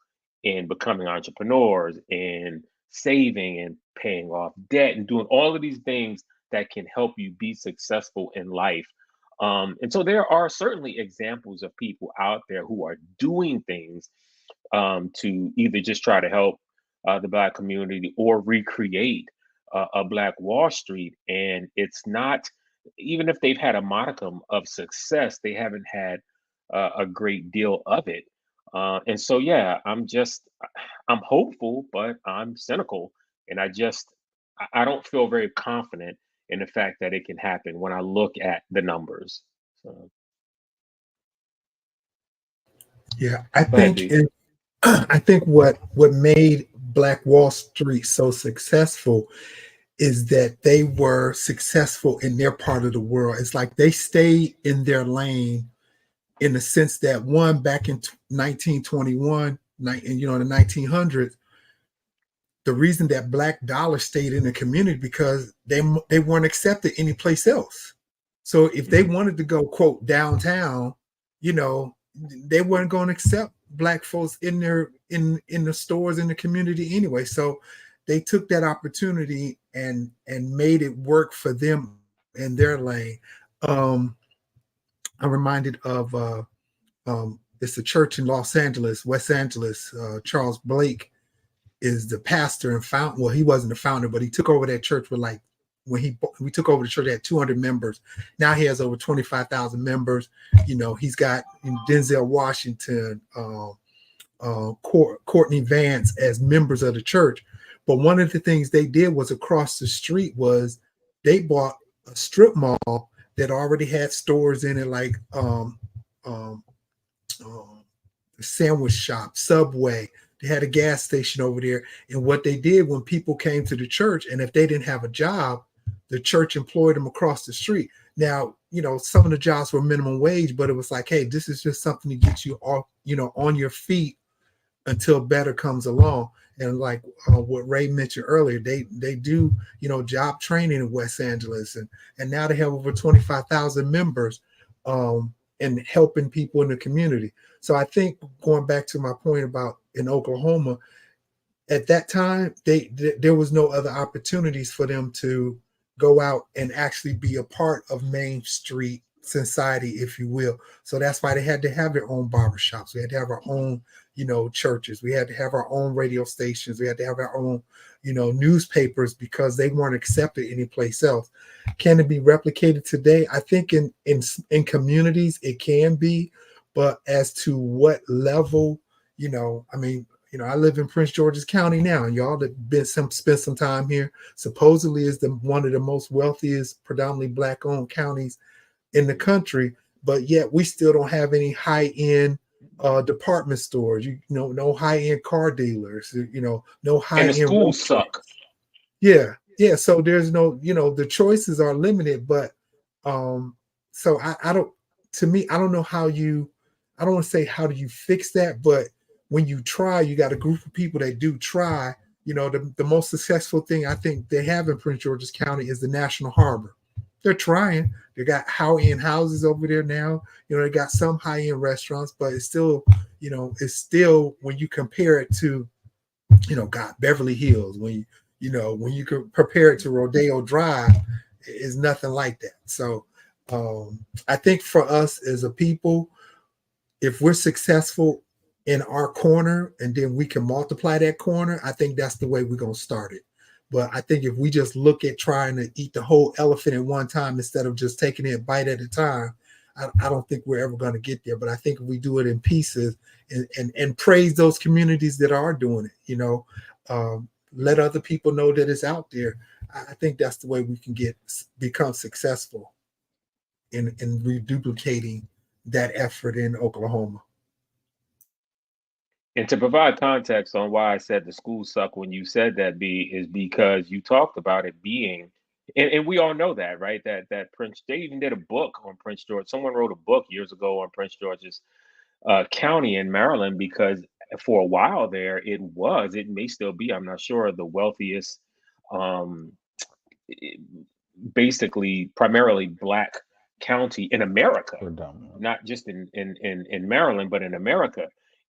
in becoming entrepreneurs and saving and paying off debt and doing all of these things that can help you be successful in life. And so there are certainly examples of people out there who are doing things to either just try to help the Black community or recreate a Black Wall Street. And it's not, even if they've had a modicum of success, they haven't had a great deal of it. And so, yeah, I'm hopeful, but I'm cynical. And I don't feel very confident in the fact that it can happen when I look at the numbers. So, Yeah, I go ahead, think D. it, I think what made Black Wall Street so successful is that they were successful in their part of the world. It's like they stayed in their lane in the sense that one back in 1921, and the 1900s, the reason that Black dollar stayed in the community because they weren't accepted anyplace else. So if they Mhm. wanted to go quote downtown, you know, they weren't going to accept Black folks in the stores in the community anyway. So they took that opportunity and made it work for them in their lane. Um, I'm reminded of it's a church in Los Angeles, West Angeles. Charles Blake is the pastor and founder. Well, he wasn't the founder, but he took over that church with like when we took over the church, it had 200 members. Now he has over 25,000 members. He's got Denzel Washington, Courtney Vance as members of the church. But one of the things they did was across the street was they bought a strip mall that already had stores in it, like um, the sandwich shop, Subway. They had a gas station over there. And what they did when people came to the church, and if they didn't have a job, the church employed them across the street. Now, some of the jobs were minimum wage, but it was like, hey, this is just something to get you off, on your feet until better comes along. And like what Ray mentioned earlier, they do job training in West Angeles, and now they have over 25,000 members, and helping people in the community. So I think going back to my point about in Oklahoma, at that time there was no other opportunities for them to go out and actually be a part of Main Street society, if you will. So that's why they had to have their own barbershops. We had to have our own churches. We had to have our own radio stations. We had to have our own newspapers because they weren't accepted anyplace else. Can it be replicated today? I think in communities it can be, but as to what level, I mean, I live in Prince George's County now, and y'all that spent some time here. Supposedly is one of the most wealthiest, predominantly Black-owned counties in the country, but yet we still don't have any high-end department stores. No high-end car dealers. No And the high-end schools suck. racetracks. Yeah. So there's no, the choices are limited, but so I don't. To me, I don't know how you. I don't want to say how do you fix that, but when you try, you got a group of people that do try. The most successful thing I think they have in Prince George's County is the National Harbor. They're trying. They got high-end houses over there now. They got some high-end restaurants, but it's still, it's still when you compare it to, God, Beverly Hills, when you can compare it to Rodeo Drive, it's nothing like that. So I think for us as a people, if we're successful in our corner and then we can multiply that corner, I think that's the way we're going to start it. But I think if we just look at trying to eat the whole elephant at one time instead of just taking it a bite at a time, I don't think we're ever going to get there. But I think if we do it in pieces and praise those communities that are doing it, let other people know that it's out there. I think that's the way we can become successful in reduplicating that effort in Oklahoma. And to provide context on why I said the schools suck when you said that, B, is because you talked about it being, and we all know that, right? That Prince, they even did a book on Prince George. Someone wrote a book years ago on Prince George's county in Maryland, because for a while there, it may still be, I'm not sure, the wealthiest, um, basically primarily black county in America, Predominant. not just in Maryland, but in America.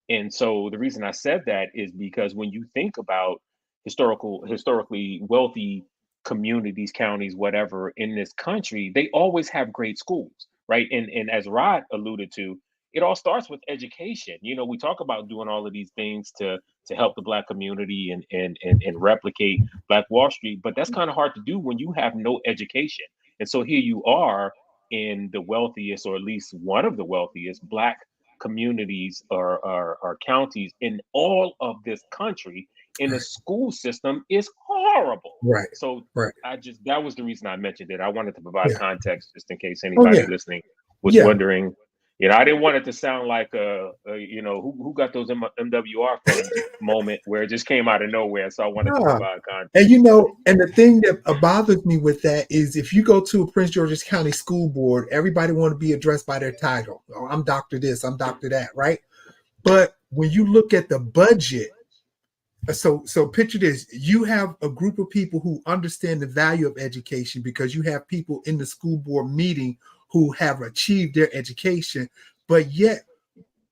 And so the reason I said that is because when you think about historically wealthy communities, counties, whatever in this country, they always have great schools, right? And as Rod alluded to, it all starts with education. We talk about doing all of these things to help the black community and replicate Black Wall Street, but that's kind of hard to do when you have no education. And so here you are in the wealthiest, or at least one of the wealthiest black communities or counties in all of this country, and the Right. school system is horrible. Right. So Right. that was the reason I mentioned it. I wanted to provide Yeah. context just in case Oh anybody yeah. listening was Yeah. wondering. I didn't want it to sound like who got those MWR funds moment where it just came out of nowhere. So I wanted to Yeah. provide And context. and the thing that bothers me with that is if you go to a Prince George's County School Board, everybody want to be addressed by their title. Oh, I'm Doctor this, I'm Doctor that, right? But when you look at the budget, so picture this: you have a group of people who understand the value of education because you have people in the school board meeting who have achieved their education, but yet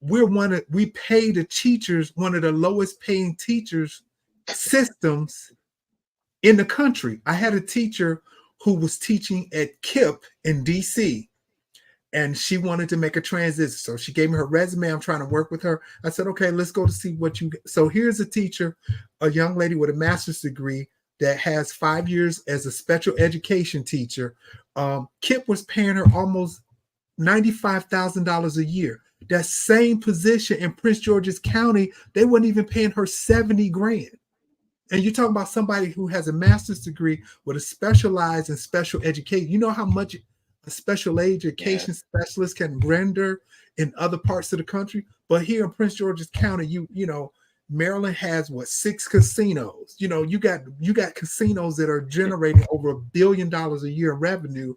we pay the teachers one of the lowest paying teachers systems in the country. I had a teacher who was teaching at KIP in DC, and she wanted to make a transition. So she gave me her resume. I'm trying to work with her. I said, okay, let's go to see what you. So here's a teacher, a young lady with a master's degree that has 5 years as a special education teacher. KIP was paying her almost $95,000 a year. That same position in Prince George's County, they weren't even paying her 70 grand. And you're talking about somebody who has a master's degree with a specialized in special education. You know how much a special education specialist can render in other parts of the country? But here in Prince George's County, Maryland has 6 casinos. You got casinos that are generating over $1 billion a year in revenue.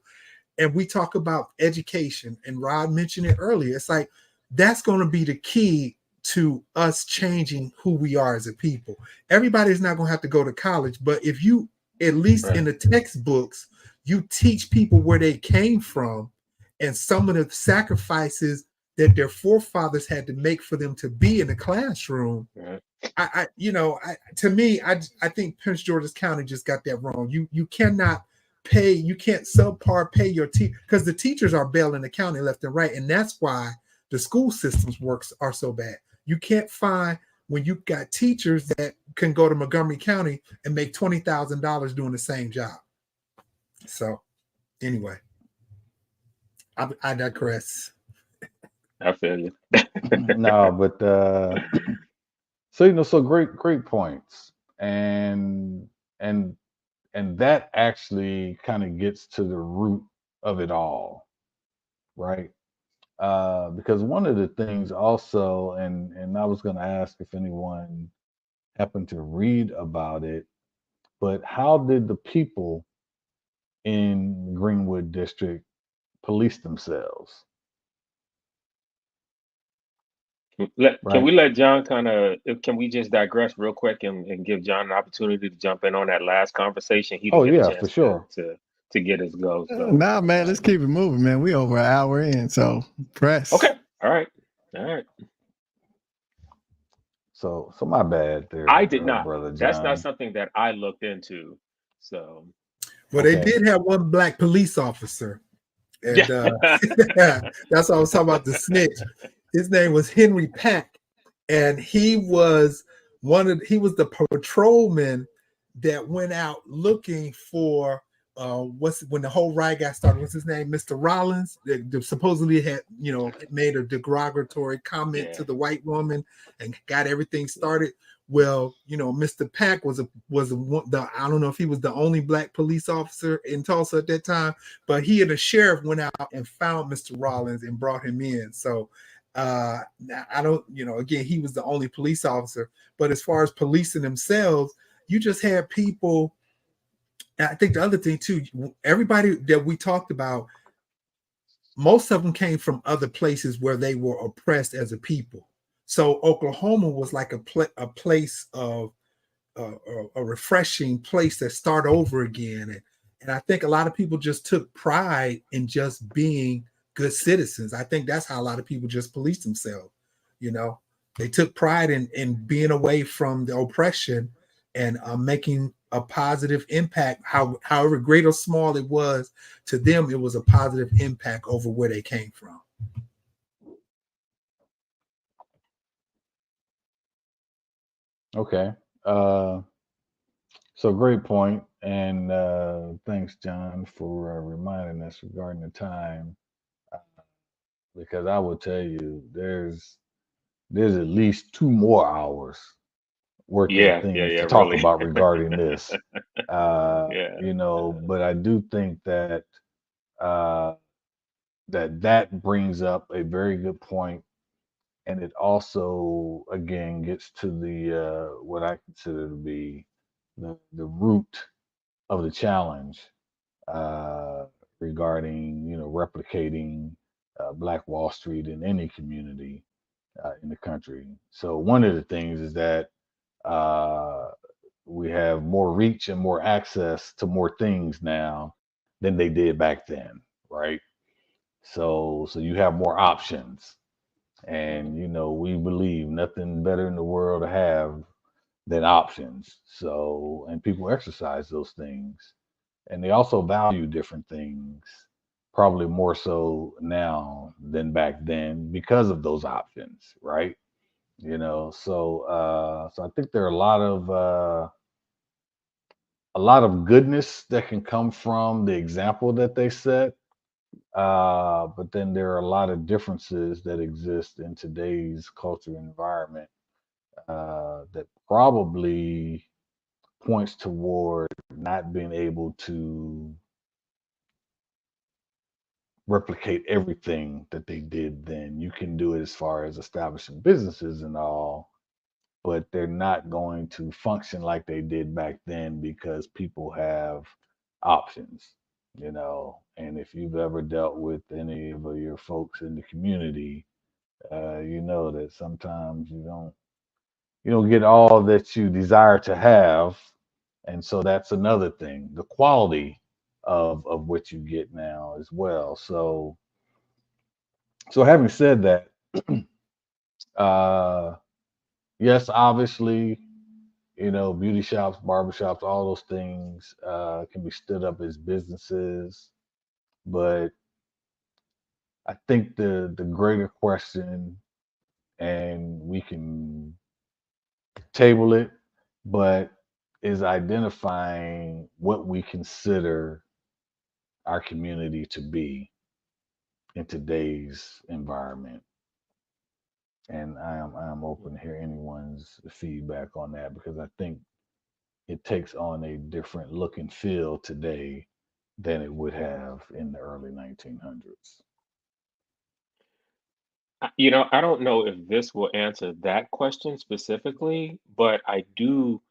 And we talk about education, and Rod mentioned it earlier. It's like that's going to be the key to us changing who we are as a people. Everybody's not going to have to go to college, but if you, at least in the textbooks, you teach people where they came from and some of the sacrifices that their forefathers had to make for them to be in the classroom. To me, I think Prince George's County just got that wrong. You cannot pay, you can't subpar pay your teacher because the teachers are bailing the county left and right, and that's why the school systems are so bad. You can't find when you've got teachers that can go to Montgomery County and make $20,000 doing the same job. So anyway, I digress. I feel you. No, but so great points, and that actually kind of gets to the root of it all, right? Because one of the things also, and I was going to ask if anyone happened to read about it, but how did the people in Greenwood District police themselves? Can Right? we let John can we just digress real quick and give John an opportunity to jump in on that last conversation? He Oh didn't get a yeah, for chance to, sure. to to get us go. So Nah, man, let's keep it moving, man. We over an hour in, so press. okay, all right, all right. So my bad I there, did not. brother That's not John. something that I looked into. So Well, they Okay. did have one black police officer, yeah, and that's what I was talking about, the snitch. His name was Henry Pack, and he was the patrolman that went out looking for what's when the whole riot got started. What's his name? Mr. Rollins, that supposedly had made a derogatory comment yeah, to the white woman and got everything started. Well, Mr. Pack I don't know if he was the only black police officer in Tulsa at that time, but he and the sheriff went out and found Mr. Rollins and brought him in. So I don't, again, he was the only police officer, but as far as policing themselves, you just had people. And I think the other thing too, everybody that we talked about, most of them came from other places where they were oppressed as a people. So Oklahoma was like a place of a refreshing place to start over again. And I think a lot of people just took pride in just being good citizens. I think that's how a lot of people just police themselves. You know, they took pride in being away from the oppression and making a positive impact. However great or small it was to them, it was a positive impact over where they came from. Okay. So great point, and thanks, John, for reminding us regarding the time. uh, Because I will tell you, there's at least 2 more hours worth of things yeah. to talk Really, about regarding this. yeah, But I do think that uh, that brings up a very good point, and it also again gets to the what I consider to be the root of the challenge uh, regarding replicating Black Wall Street in any community in the country. So one of the things is that uh, we have more reach and more access to more things now than they did back then, right? So you have more options, and we believe nothing better in the world to have than options. So and people exercise those things, and they also value different things, probably more so now than back then because of those options, right? So I think there are a lot of goodness that can come from the example that they set. But then there are a lot of differences that exist in today's culture and environment that probably points toward not being able to replicate everything that they did then. You can do it as far as establishing businesses and all, but they're not going to function like they did back then because people have options, And if you've ever dealt with any of your folks in the community, you know that sometimes you don't get all that you desire to have, and so that's another thing. The quality of what you get now as well. So having said that, uh, yes, obviously, beauty shops, barbershops, all those things can be stood up as businesses. But I think the greater question, and we can table it, but is identifying what we consider our community to be in today's environment. And I am open to hear anyone's feedback on that because I think it takes on a different look and feel today than it would have in the early 1900s. I don't know if this will answer that question specifically, but I do.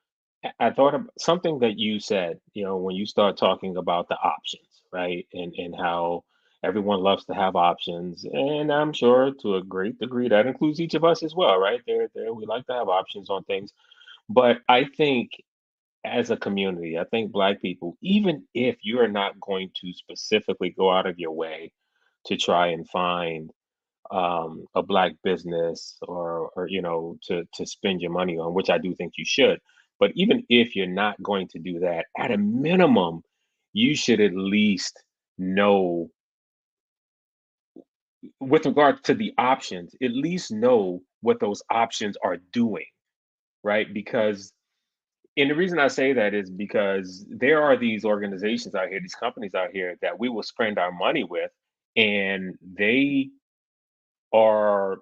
I thought of something that you said, when you start talking about the options, right? And how everyone loves to have options. And I'm sure to a great degree that includes each of us as well, right? There we like to have options on things. But I think as a community, I think Black people, even if you're not going to specifically go out of your way to try and find a Black business or to spend your money on, which I do think you should. But even if you're not going to do that, at a minimum, you should at least know, with regard to the options, at least know what those options are doing, right? Because and the reason I say that is because there are these organizations out here, these companies out here that we will spend our money with, and they are,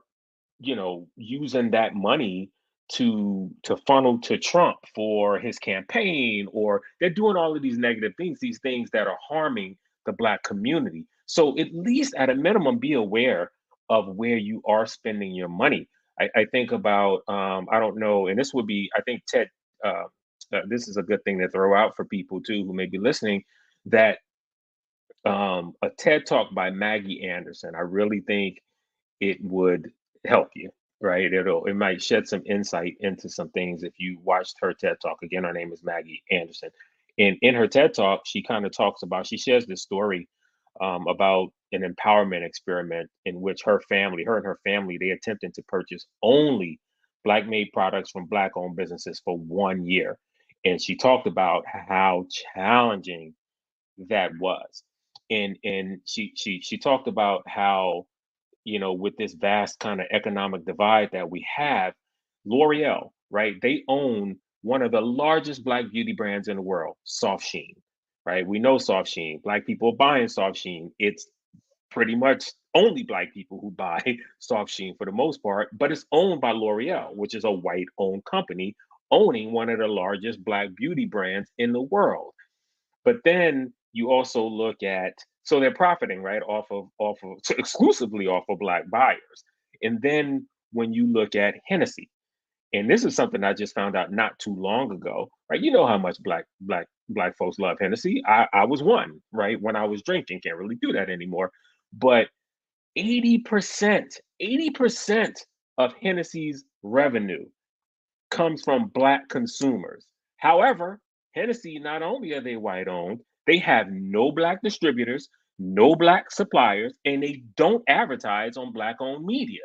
using that money to funnel to Trump for his campaign, or they're doing all of these negative things, these things that are harming the Black community. So at least at a minimum, be aware of where you are spending your money. I think about I don't know, and this would be I think Ted. This is a good thing to throw out for people too who may be listening. That a TED talk by Maggie Anderson. I really think it would help you, right? It might shed some insight into some things if you watched her TED talk. Again, her name is Maggie Anderson. And in her TED talk, she kind of talks about, she shares this story about an empowerment experiment in which her and her family, they attempted to purchase only Black made products from Black owned businesses for 1 year. And she talked about how challenging that was. And she talked about how, with this vast kind of economic divide that we have, L'Oreal, right? They own one of the largest Black beauty brands in the world, Soft Sheen, right? We know Soft Sheen. Black people buying Soft Sheen. It's pretty much only Black people who buy Soft Sheen for the most part, but it's owned by L'Oreal, which is a white owned company owning one of the largest Black beauty brands in the world. But then you also look at, so they're profiting right off of so exclusively off of Black buyers. And then when you look at Hennessy, and this is something I just found out not too long ago, right? You know how much black folks love Hennessy. I was one, right? When I was drinking, can't really do that anymore. But 80% of Hennessy's revenue comes from Black consumers. However, Hennessy, not only are they white owned, they have no Black distributors, no Black suppliers, and they don't advertise on Black owned media,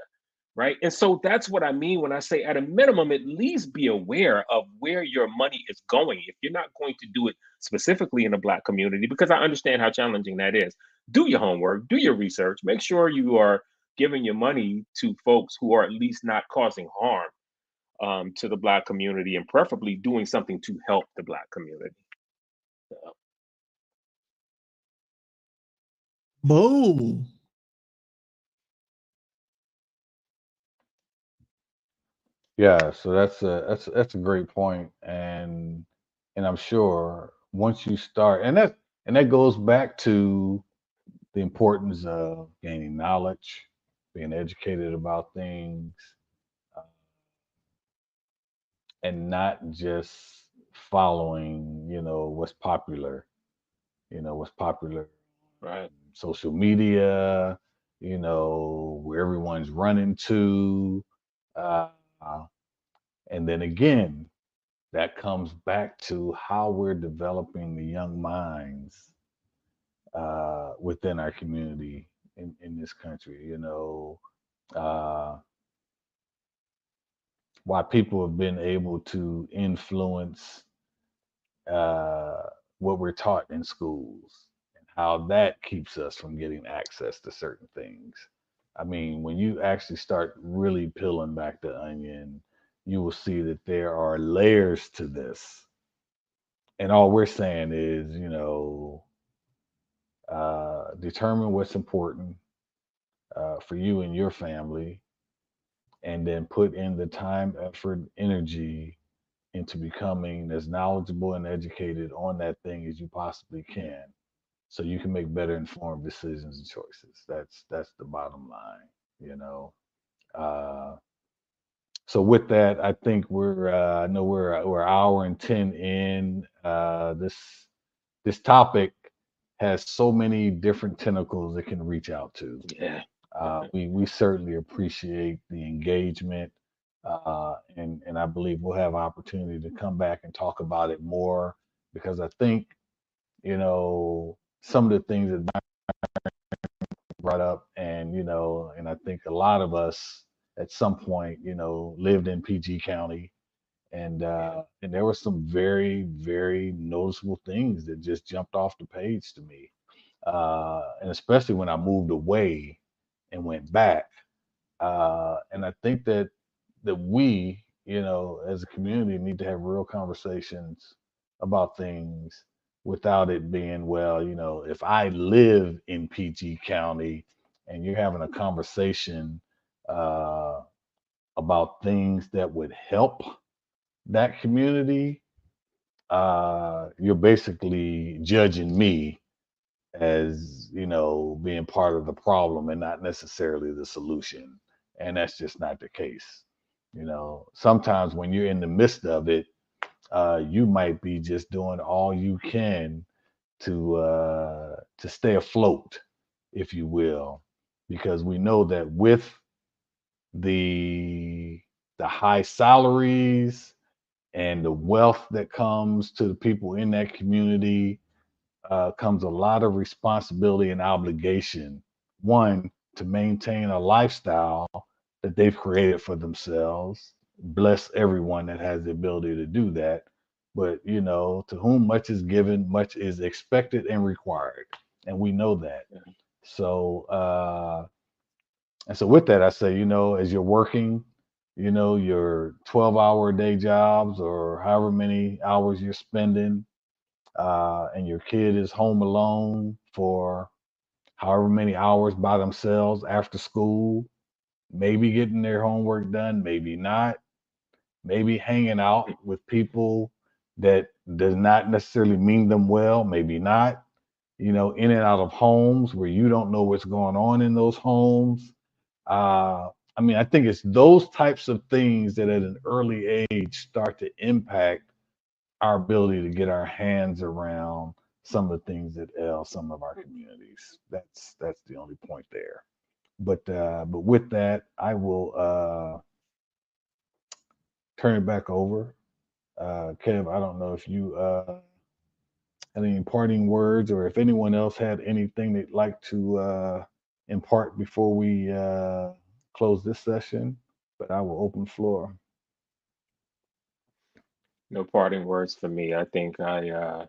right? And so that's what I mean when I say, at a minimum, at least be aware of where your money is going. If you're not going to do it specifically in the Black community, because I understand how challenging that is, do your homework, do your research, make sure you are giving your money to folks who are at least not causing harm to the Black community, and preferably doing something to help the Black community. Boom. Yeah, so that's a great point, and I'm sure once you start, and that goes back to the importance of gaining knowledge, being educated about things, uh, and not just following, what's popular, Right. social media, where everyone's running to, uh, and then again, that comes back to how we're developing the young minds within our community in this country. Uh, why people have been able to influence uh, what we're taught in schools and how that keeps us from getting access to certain things. I mean, when you actually start really peeling back the onion, you will see that there are layers to this. And all we're saying is, determine what's important for you and your family, and then put in the time, effort, energy into becoming as knowledgeable and educated on that thing as you possibly can, so you can make better informed decisions and choices. That's the bottom line, you know. Uh, so with that, I think I know we're hour and 10 in. This topic has so many different tentacles it can reach out to. Yeah. We certainly appreciate the engagement. And I believe we'll have opportunity to come back and talk about it more because I think, some of the things that Mike brought up, and and I think a lot of us at some point, lived in PG County, and there were some very, very noticeable things that just jumped off the page to me, and especially when I moved away and went back. And I think that we, as a community, need to have real conversations about things without it being, well, if I live in PG County and you're having a conversation uh, about things that would help that community, you're basically judging me as being part of the problem and not necessarily the solution, and that's just not the case. Sometimes when you're in the midst of it, you might be just doing all you can to stay afloat, if you will, because we know that with the the high salaries and the wealth that comes to the people in that community, comes a lot of responsibility and obligation. One, to maintain a lifestyle that they've created for themselves. Bless everyone that has the ability to do that. But, to whom much is given, much is expected and required. And we know that. So, and so with that, I say, as you're working, your 12-hour day jobs or however many hours you're spending, and your kid is home alone for however many hours by themselves after school, maybe getting their homework done, maybe not, maybe hanging out with people that does not necessarily mean them well, maybe not, in and out of homes where you don't know what's going on in those homes. I think it's those types of things that at an early age start to impact our ability to get our hands around some of the things that ail some of our communities. That's the only point there. But with that, I will turn it back over. Kev, I don't know if you had any parting words, or if anyone else had anything they'd like to impart before we close this session. But I will open the floor. No parting words for me. I think I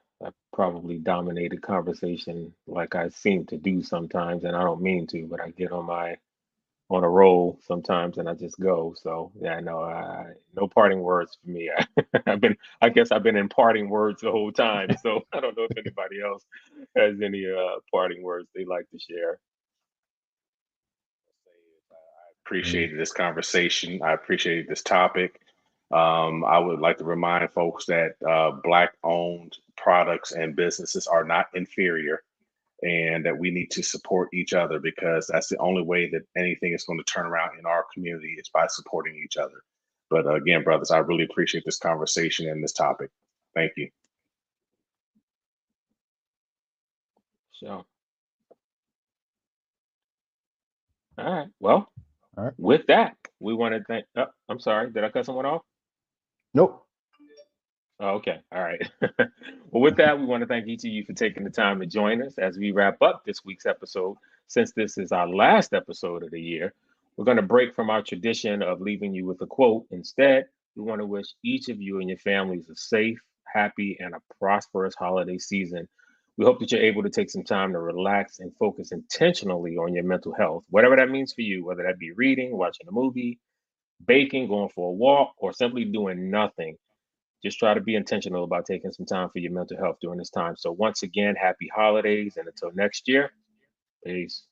probably dominated conversation like I seem to do sometimes, and I don't mean to, but I get on a roll sometimes and I just go. So yeah, no, no parting words for me. I guess I've been imparting words the whole time. So I don't know if anybody else has any parting words they like to share. Mm. Appreciated this conversation. I appreciated this topic. I would like to remind folks that Black owned products and businesses are not inferior, and that we need to support each other, because that's the only way that anything is going to turn around in our community, is by supporting each other. But again, brothers, I really appreciate this conversation and this topic. Thank you. So, all right. Well, All right. with that, we want to thank. Oh, I'm sorry. Did I cut someone off? Nope. Oh, okay. All right. Well, with that, we want to thank each of you for taking the time to join us as we wrap up this week's episode. Since this is our last episode of the year, we're going to break from our tradition of leaving you with a quote. Instead, we want to wish each of you and your families a safe, happy, and a prosperous holiday season. We hope that you're able to take some time to relax and focus intentionally on your mental health, whatever that means for you, whether that be reading, watching a movie, baking, going for a walk, or simply doing nothing. Just try to be intentional about taking some time for your mental health during this time. So, once again, happy holidays, and until next year, peace.